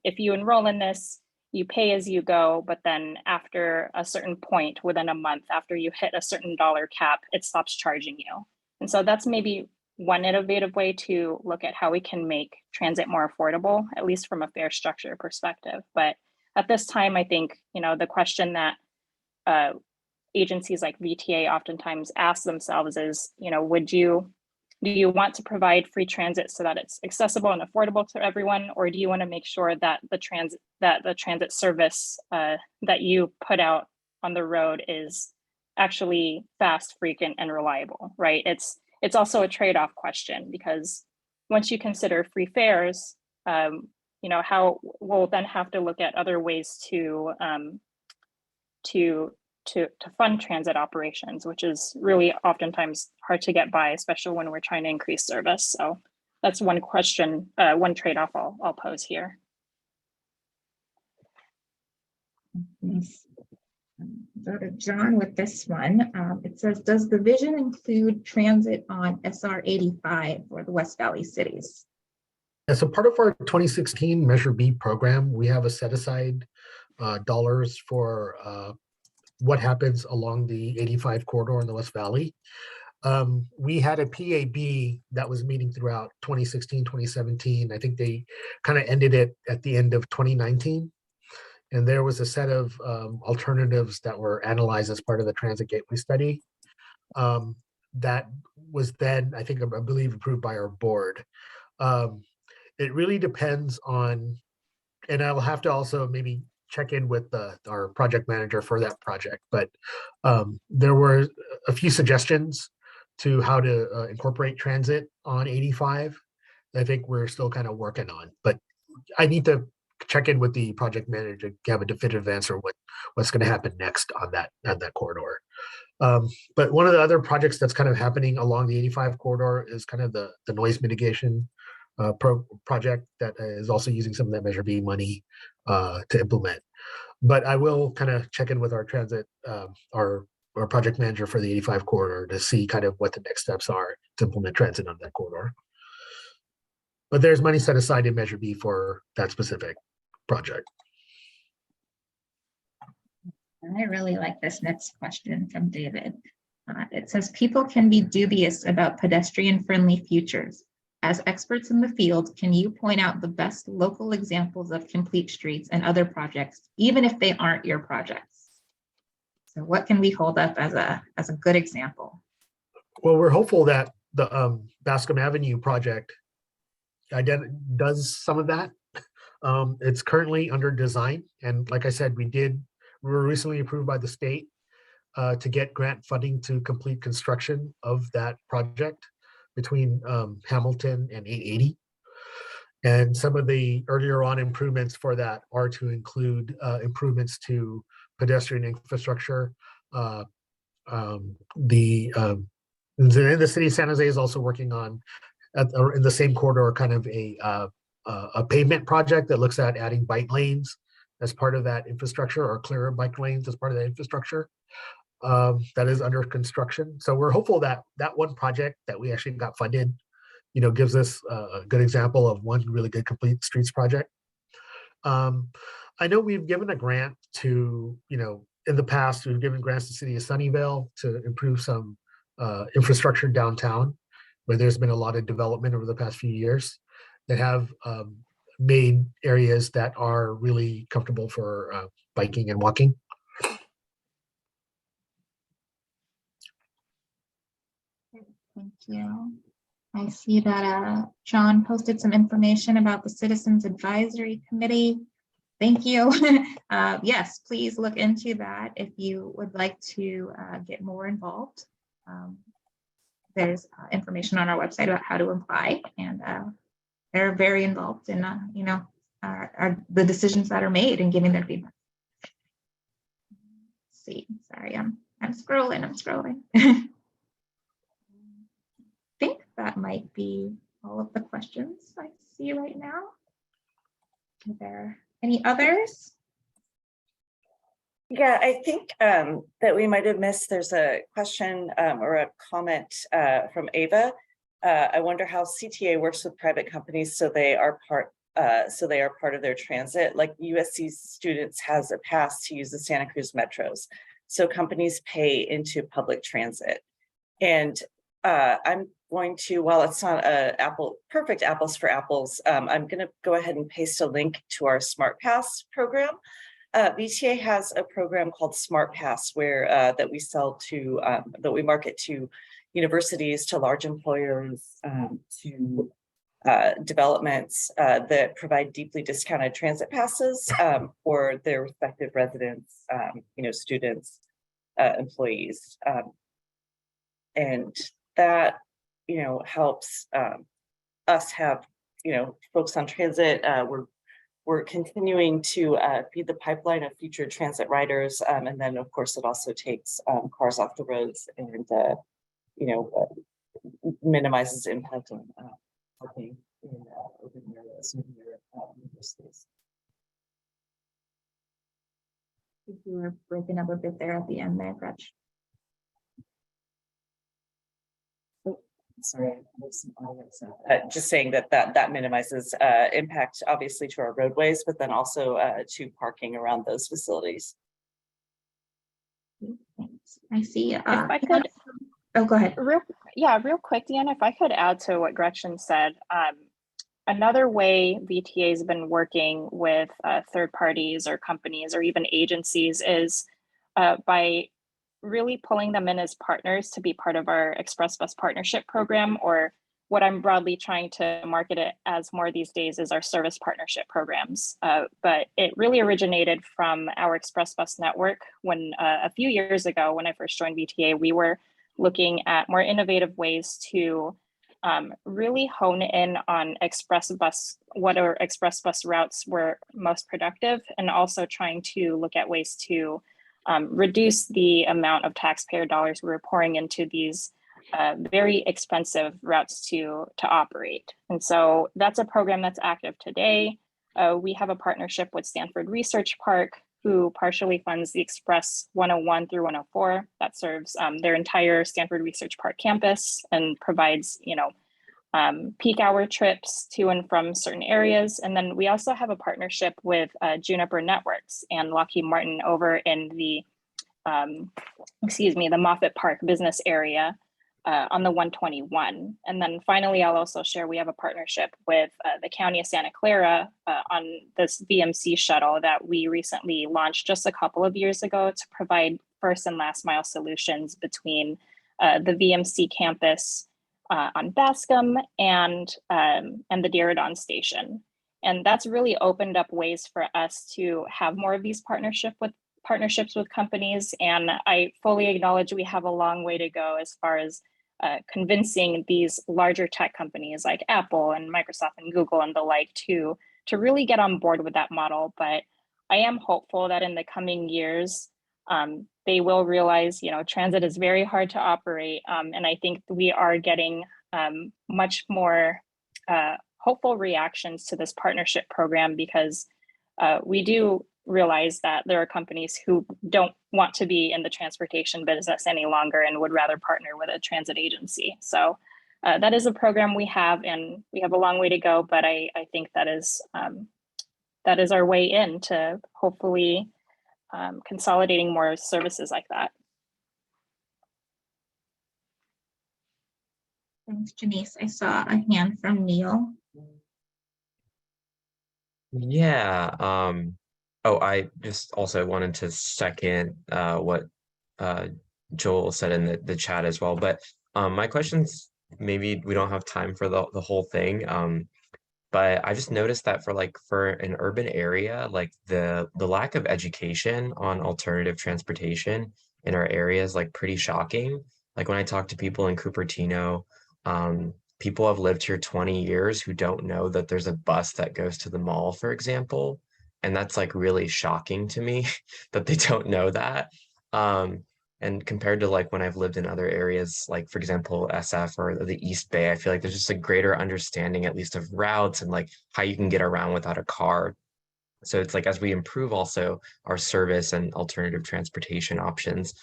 if you enroll in this, you pay as you go, but then after a certain point within a month, after you hit a certain dollar cap, it stops charging you. And so that's maybe one innovative way to look at how we can make transit more affordable, at least from a fare structure perspective. But at this time, I think, the question that agencies like VTA oftentimes ask themselves is, do you want to provide free transit so that it's accessible and affordable to everyone, or do you want to make sure that the transit service that you put out on the road is actually fast, frequent, and reliable, right? It's also a trade-off question, because once you consider free fares, how we'll then have to look at other ways to fund transit operations, which is really oftentimes hard to get by, especially when we're trying to increase service. So that's one question, one trade-off I'll pose here. Yes. Go to John with this one. It says, does the vision include transit on SR 85 or the West Valley cities? Yeah, so part of our 2016 Measure B program, we have a set aside dollars for what happens along the 85 corridor in the West Valley. We had a PAB that was meeting throughout 2016, 2017. I think they kind of ended it at the end of 2019. And there was a set of alternatives that were analyzed as part of the Transit Gateway study. That was then, I believe, approved by our board. It really depends on, and I'll have to also maybe check in with our project manager for that project, but there were a few suggestions to how to incorporate transit on 85. I think we're still kind of working on, but I need to check in with the project manager to have a definitive answer what's going to happen next on that corridor. But one of the other projects that's kind of happening along the 85 corridor is kind of the noise mitigation project that is also using some of that Measure B money to implement. But I will kind of check in with our transit, our project manager for the 85 corridor to see kind of what the next steps are to implement transit on that corridor. But there's money set aside in Measure B for that specific project. I really like this next question from David. It says, people can be dubious about pedestrian-friendly futures. As experts in the field, can you point out the best local examples of complete streets and other projects, even if they aren't your projects? So what can we hold up as a good example? Well, we're hopeful that the Bascom Avenue project does some of that. It's currently under design. And like I said, we were recently approved by the state to get grant funding to complete construction of that project between Hamilton and 880. And some of the earlier on improvements for that are to include improvements to pedestrian infrastructure. The city of San Jose is also working on, in the same corridor, kind of a pavement project that looks at adding bike lanes as part of that infrastructure, or clearer bike lanes as part of that infrastructure. That is under construction. So we're hopeful that that one project that we actually got funded, gives us a good example of one really good complete streets project. I know we've given a grant to, in the past, we've given grants to the city of Sunnyvale to improve some infrastructure downtown, where there's been a lot of development over the past few years that have made areas that are really comfortable for biking and walking. Thank you. I see that John posted some information about the Citizens Advisory Committee. Thank you. Yes, please look into that if you would like to get more involved. There's information on our website about how to apply, and they're very involved in the decisions that are made and giving their feedback. Let's see, sorry, I'm scrolling. I think that might be all of the questions I see right now. Are there any others? Yeah, I think that we might have missed, there's a question or a comment from Ava. I wonder how CTA works with private companies so they are part of their transit. Like USC students has a pass to use the Santa Cruz metros. So companies pay into public transit. And I'm going to, while it's not perfect apples for apples, I'm going to go ahead and paste a link to our Smart Pass program. VTA has a program called Smart Pass where that we market to universities, to large employers, to developments that provide deeply discounted transit passes for their respective residents, students, employees, and that helps us have folks on transit. We're continuing to feed the pipeline of future transit riders, and then of course it also takes cars off the roads and minimizes impact on parking in urban areas near universities. You were breaking up a bit there at the end there, Gretch. Sorry, there's some audio. Just saying that minimizes impact, obviously, to our roadways, but then also to parking around those facilities. Thanks. I see. If I could, oh, go ahead. Real quick, Deanna, if I could add to what Gretchen said. Another way VTA has been working with third parties or companies or even agencies is by really pulling them in as partners to be part of our Express Bus Partnership Program, or what I'm broadly trying to market it as more these days is our service partnership programs. But it really originated from our Express Bus network when a few years ago, when I first joined VTA, we were looking at more innovative ways to really hone in on what our express bus routes were most productive, and also trying to look at ways to reduce the amount of taxpayer dollars we were pouring into these very expensive routes to operate. And so that's a program that's active today. We have a partnership with Stanford Research Park, who partially funds the Express 101 through 104 that serves their entire Stanford Research Park campus and provides, peak hour trips to and from certain areas. And then we also have a partnership with Juniper Networks and Lockheed Martin over in the, the Moffett Park business area on the 121. And then finally, I'll also share, we have a partnership with the County of Santa Clara on this VMC shuttle that we recently launched just a couple of years ago to provide first and last mile solutions between the VMC campus on Bascom and the Diridon station. And that's really opened up ways for us to have more of these partnerships with companies. And I fully acknowledge we have a long way to go as far as convincing these larger tech companies like Apple and Microsoft and Google and the like to really get on board with that model. But I am hopeful that in the coming years, they will realize, transit is very hard to operate. And I think we are getting much more hopeful reactions to this partnership program because we do realize that there are companies who don't want to be in the transportation business any longer and would rather partner with a transit agency. So that is a program we have, and we have a long way to go, but I think that is our way in to hopefully consolidating more services like that. Thanks, Janice. I saw a hand from Neil. Yeah. I just also wanted to second what Joel said in the chat as well. But my questions, maybe we don't have time for the whole thing. But I just noticed that for an urban area, like the lack of education on alternative transportation in our area is like pretty shocking. Like when I talk to people in Cupertino, people have lived here 20 years who don't know that there's a bus that goes to the mall, for example. And that's like really shocking to me that they don't know that. And compared to like when I've lived in other areas, like for example, SF or the East Bay, I feel like there's just a greater understanding at least of routes and like how you can get around without a car. So it's like as we improve also our service and alternative transportation options,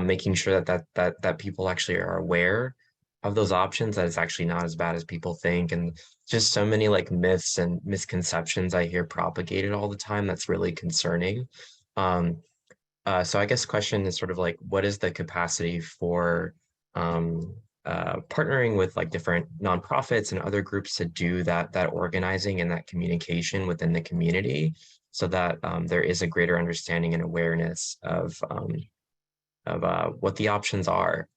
making sure that people actually are aware of those options, that it's actually not as bad as people think. And just so many like myths and misconceptions I hear propagated all the time. That's really concerning. So I guess the question is sort of like, what is the capacity for partnering with like different nonprofits and other groups to do that organizing and that communication within the community, so that there is a greater understanding and awareness of what the options are.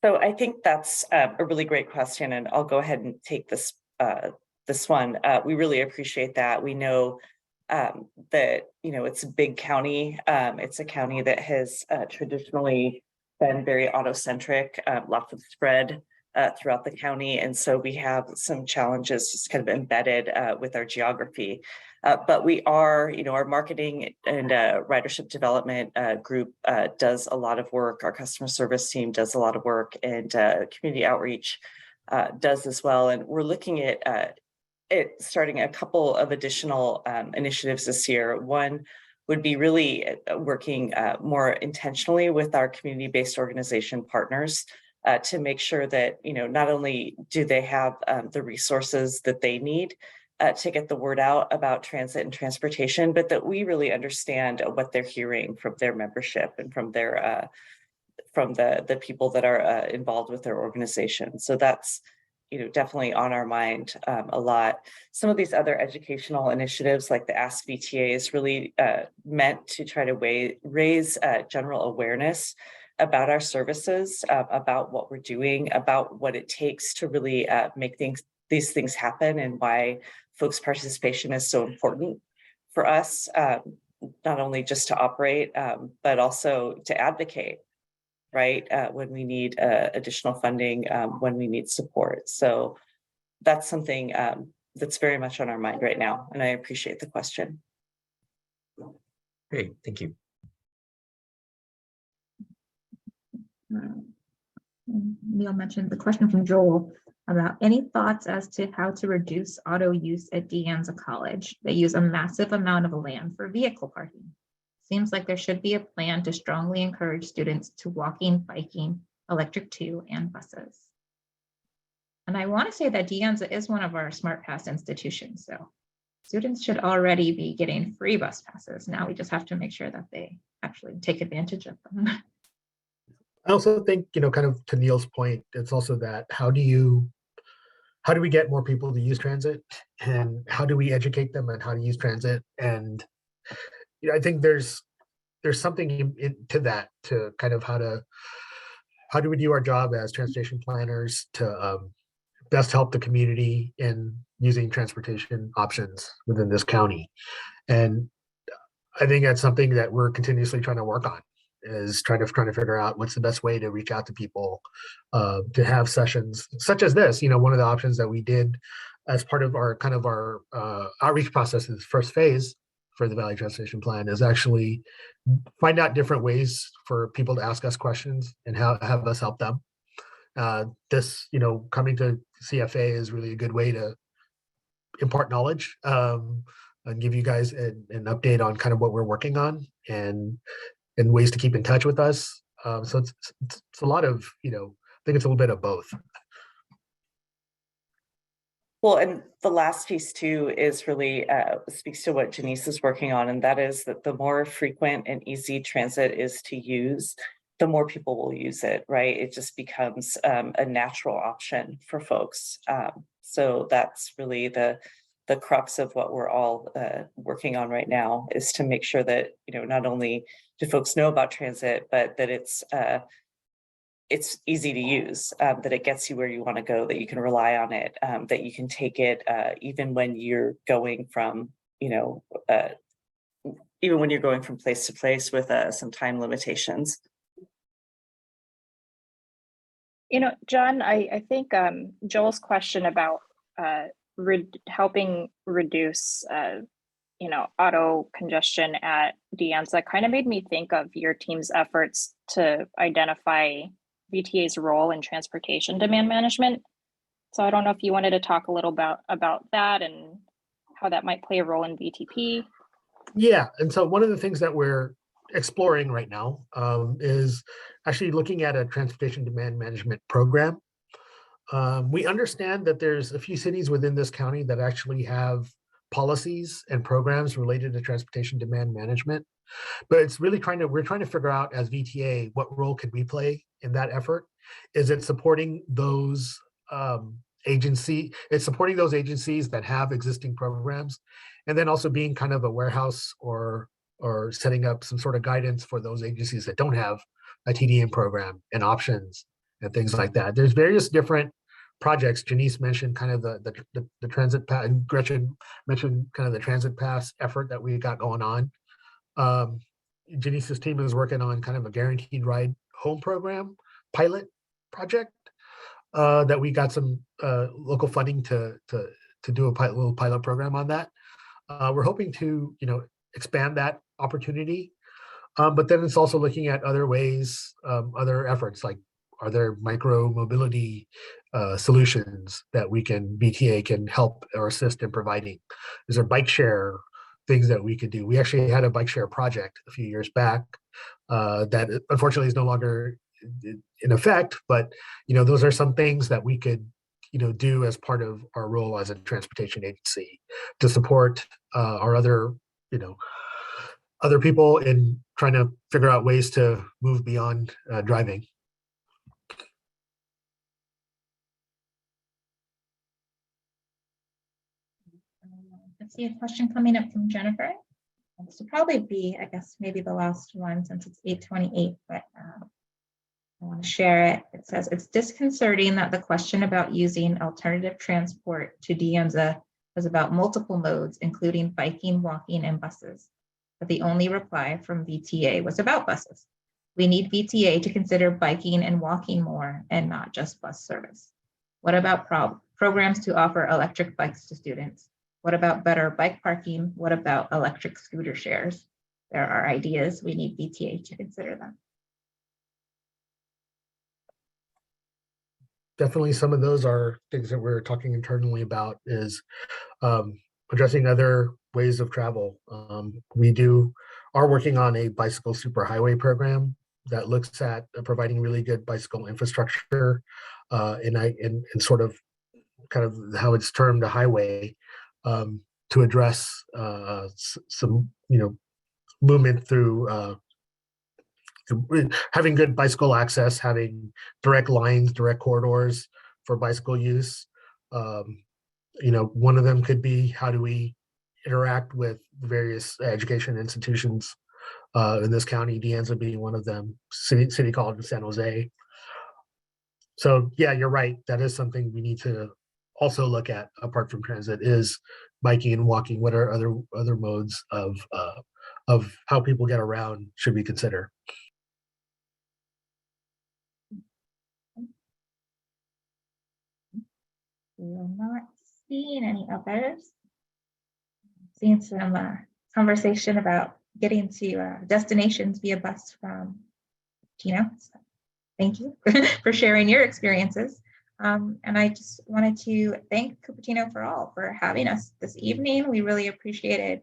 So I think that's a really great question, and I'll go ahead and take this one. We really appreciate that. We know that it's a big county. It's a county that has traditionally been very auto-centric, lots of spread throughout the county, and so we have some challenges just kind of embedded with our geography. But we are, our marketing and ridership development group does a lot of work. Our customer service team does a lot of work, and community outreach does as well. And we're looking at starting a couple of additional initiatives this year. One would be really working more intentionally with our community-based organization partners to make sure that, not only do they have the resources that they need to get the word out about transit and transportation, but that we really understand what they're hearing from their membership and from their from the people that are involved with their organization. So that's definitely on our mind a lot. Some of these other educational initiatives like the Ask VTA is really meant to try to raise general awareness about our services, about what we're doing, about what it takes to really make these things happen, and why folks' participation is so important for us, not only just to operate, but also to advocate, right? When we need additional funding, when we need support. So that's something that's very much on our mind right now. And I appreciate the question. Great, thank you. Neil mentioned the question from Joel about any thoughts as to how to reduce auto use at De Anza College. They use a massive amount of land for vehicle parking. Seems like there should be a plan to strongly encourage students to walking, biking, electric too, and buses. And I want to say that De Anza is one of our Smart Pass institutions, so students should already be getting free bus passes. Now we just have to make sure that they actually take advantage of them. I also think, kind of to Neil's point, it's also that how do we get more people to use transit, and how do we educate them on how to use transit? And I think there's something to that, to kind of how do we do our job as transportation planners to best help the community in using transportation options within this county. And I think that's something that we're continuously trying to work on, is trying to figure out what's the best way to reach out to people, to have sessions such as this. One of the options that we did as part of our outreach process in this first phase for the Valley Transportation Plan is actually find out different ways for people to ask us questions and have us help them. This, coming to CFA is really a good way to impart knowledge, and give you guys an update on kind of what we're working on and ways to keep in touch with us. So it's a lot of, I think it's a little bit of both. Well, and the last piece too is really speaks to what Janice is working on, and that is that the more frequent and easy transit is to use, the more people will use it, right? It just becomes a natural option for folks. So that's really the crux of what we're all working on right now, is to make sure that, not only do folks know about transit, but that it's easy to use, that it gets you where you want to go, that you can rely on it, that you can take it even when you're going from, even when you're going from place to place with some time limitations. John, I think Joel's question about helping reduce, auto congestion at De Anza kind of made me think of your team's efforts to identify VTA's role in transportation demand management. So I don't know if you wanted to talk a little about that and how that might play a role in VTP. Yeah, and so one of the things that we're exploring right now is actually looking at a transportation demand management program. We understand that there's a few cities within this county that actually have policies and programs related to transportation demand management, but it's really we're trying to figure out as VTA, what role could we play in that effort? Is it supporting those agencies that have existing programs, and then also being kind of a warehouse or setting up some sort of guidance for those agencies that don't have a TDM program and options and things like that. There's various different projects. Janice mentioned kind of the transit pass, and Gretchen mentioned kind of the transit pass effort that we got going on. Janice's team is working on kind of a guaranteed ride home program pilot project that we got some local funding to do a little pilot program on that. We're hoping to expand that opportunity, but then it's also looking at other ways, other efforts, like are there micro mobility solutions that VTA can help or assist in providing? Is there bike share things that we could do? We actually had a bike share project a few years back that unfortunately is no longer in effect, but those are some things that we could do as part of our role as a transportation agency to support our other people in trying to figure out ways to move beyond driving. I see a question coming up from Jennifer. This will probably be, I guess, maybe the last one since it's 8:28, but I want to share it. It says, it's disconcerting that the question about using alternative transport to De Anza was about multiple modes, including biking, walking, and buses. But the only reply from VTA was about buses. We need VTA to consider biking and walking more and not just bus service. What about programs to offer electric bikes to students? What about better bike parking? What about electric scooter shares? There are ideas. We need VTA to consider them. definitely some of those are things that we're talking internally about is addressing other ways of travel. We are working on a bicycle superhighway program that looks at providing really good bicycle infrastructure and sort of kind of how it's termed a highway to address some movement through having good bicycle access, having direct lines, direct corridors for bicycle use. One of them could be how do we interact with various education institutions in this county, De Anza being one of them, City College in San Jose. So yeah, you're right. That is something we need to also look at apart from transit is biking and walking. What are other modes of how people get around should we consider? We're not seeing any others. Seeing some conversation about getting to destinations via bus from Cupertino. So thank you for sharing your experiences. And I just wanted to thank Cupertino for having us this evening. We really appreciated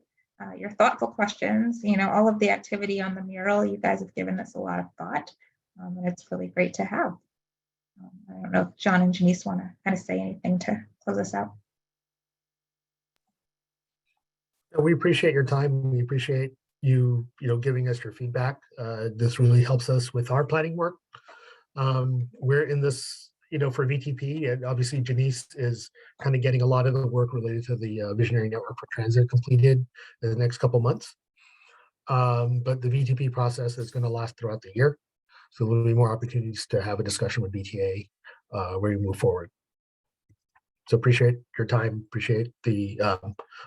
your thoughtful questions. All of the activity on the mural, you guys have given us a lot of thought, and it's really great to have. I don't know if John and Janice want to kind of say anything to close us out. We appreciate your time. We appreciate you giving us your feedback. This really helps us with our planning work. We're in this, for VTP, and obviously Janice is kind of getting a lot of the work related to the Visionary Network for Transit completed in the next couple months. But the VTP process is going to last throughout the year. So there'll be more opportunities to have a discussion with VTA where we move forward. So appreciate your time, appreciate the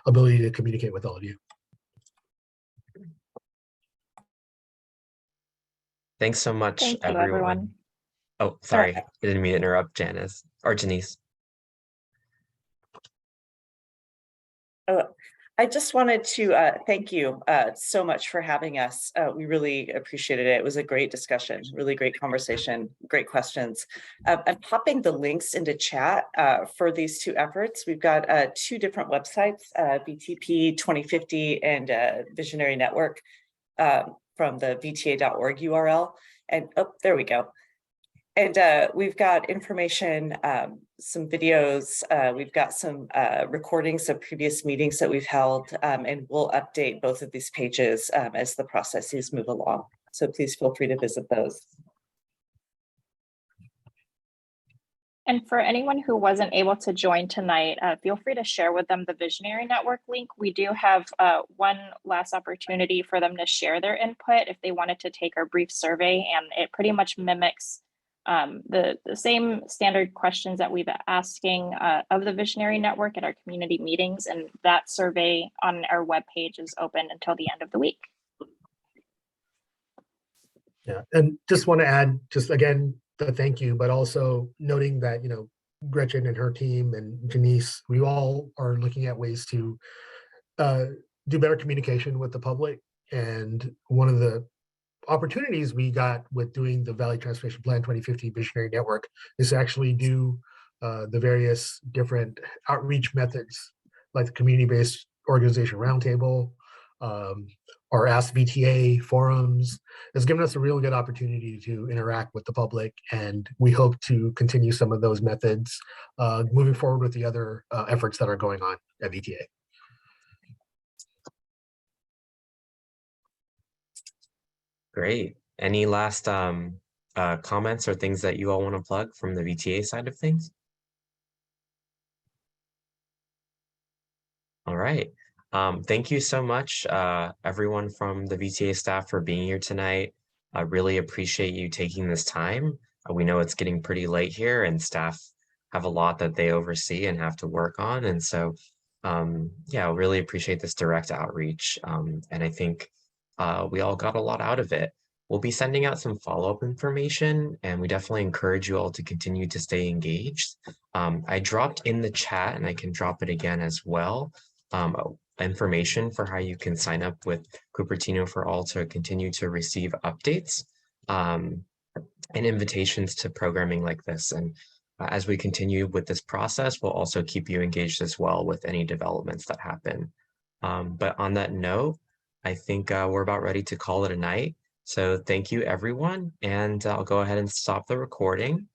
ability to communicate with all of you. Thanks so much, Thank you, everyone. everyone. Oh, sorry, I didn't mean to interrupt Janice or Janice. I just wanted to thank you so much for having us. We really appreciated it. It was a great discussion, really great conversation, great questions. I'm popping the links into chat for these two efforts. We've got two different websites, VTP 2050 and Visionary Network from the VTA.org URL. And there we go. And we've got information, some videos, we've got some recordings of previous meetings that we've held, and we'll update both of these pages as the processes move along. So please feel free to visit those. And for anyone who wasn't able to join tonight, feel free to share with them the Visionary Network link. We do have one last opportunity for them to share their input if they wanted to take our brief survey, and it pretty much mimics the same standard questions that we've been asking of the Visionary Network at our community meetings, and that survey on our webpage is open until the end of the week. Yeah, and just want to add, just again, the thank you, but also noting that, Gretchen and her team and Janice, we all are looking at ways to do better communication with the public. And one of the opportunities we got with doing the Valley Transformation Plan 2050 Visionary Network is to actually do the various different outreach methods, like the community-based organization roundtable, or Ask VTA forums. Has given us a really good opportunity to interact with the public, and we hope to continue some of those methods moving forward with the other efforts that are going on at VTA. Great. Any last comments or things that you all want to plug from the VTA side of things? All right. Thank you so much, everyone from the VTA staff, for being here tonight. I really appreciate you taking this time. We know it's getting pretty late here, and staff have a lot that they oversee and have to work on. And so, yeah, I really appreciate this direct outreach. And I think we all got a lot out of it. We'll be sending out some follow-up information, and we definitely encourage you all to continue to stay engaged. I dropped in the chat, and I can drop it again as well, information for how you can sign up with Cupertino for all to continue to receive updates and invitations to programming like this. And as we continue with this process, we'll also keep you engaged as well with any developments that happen. But on that note, I think we're about ready to call it a night. So thank you, everyone. And I'll go ahead and stop the recording.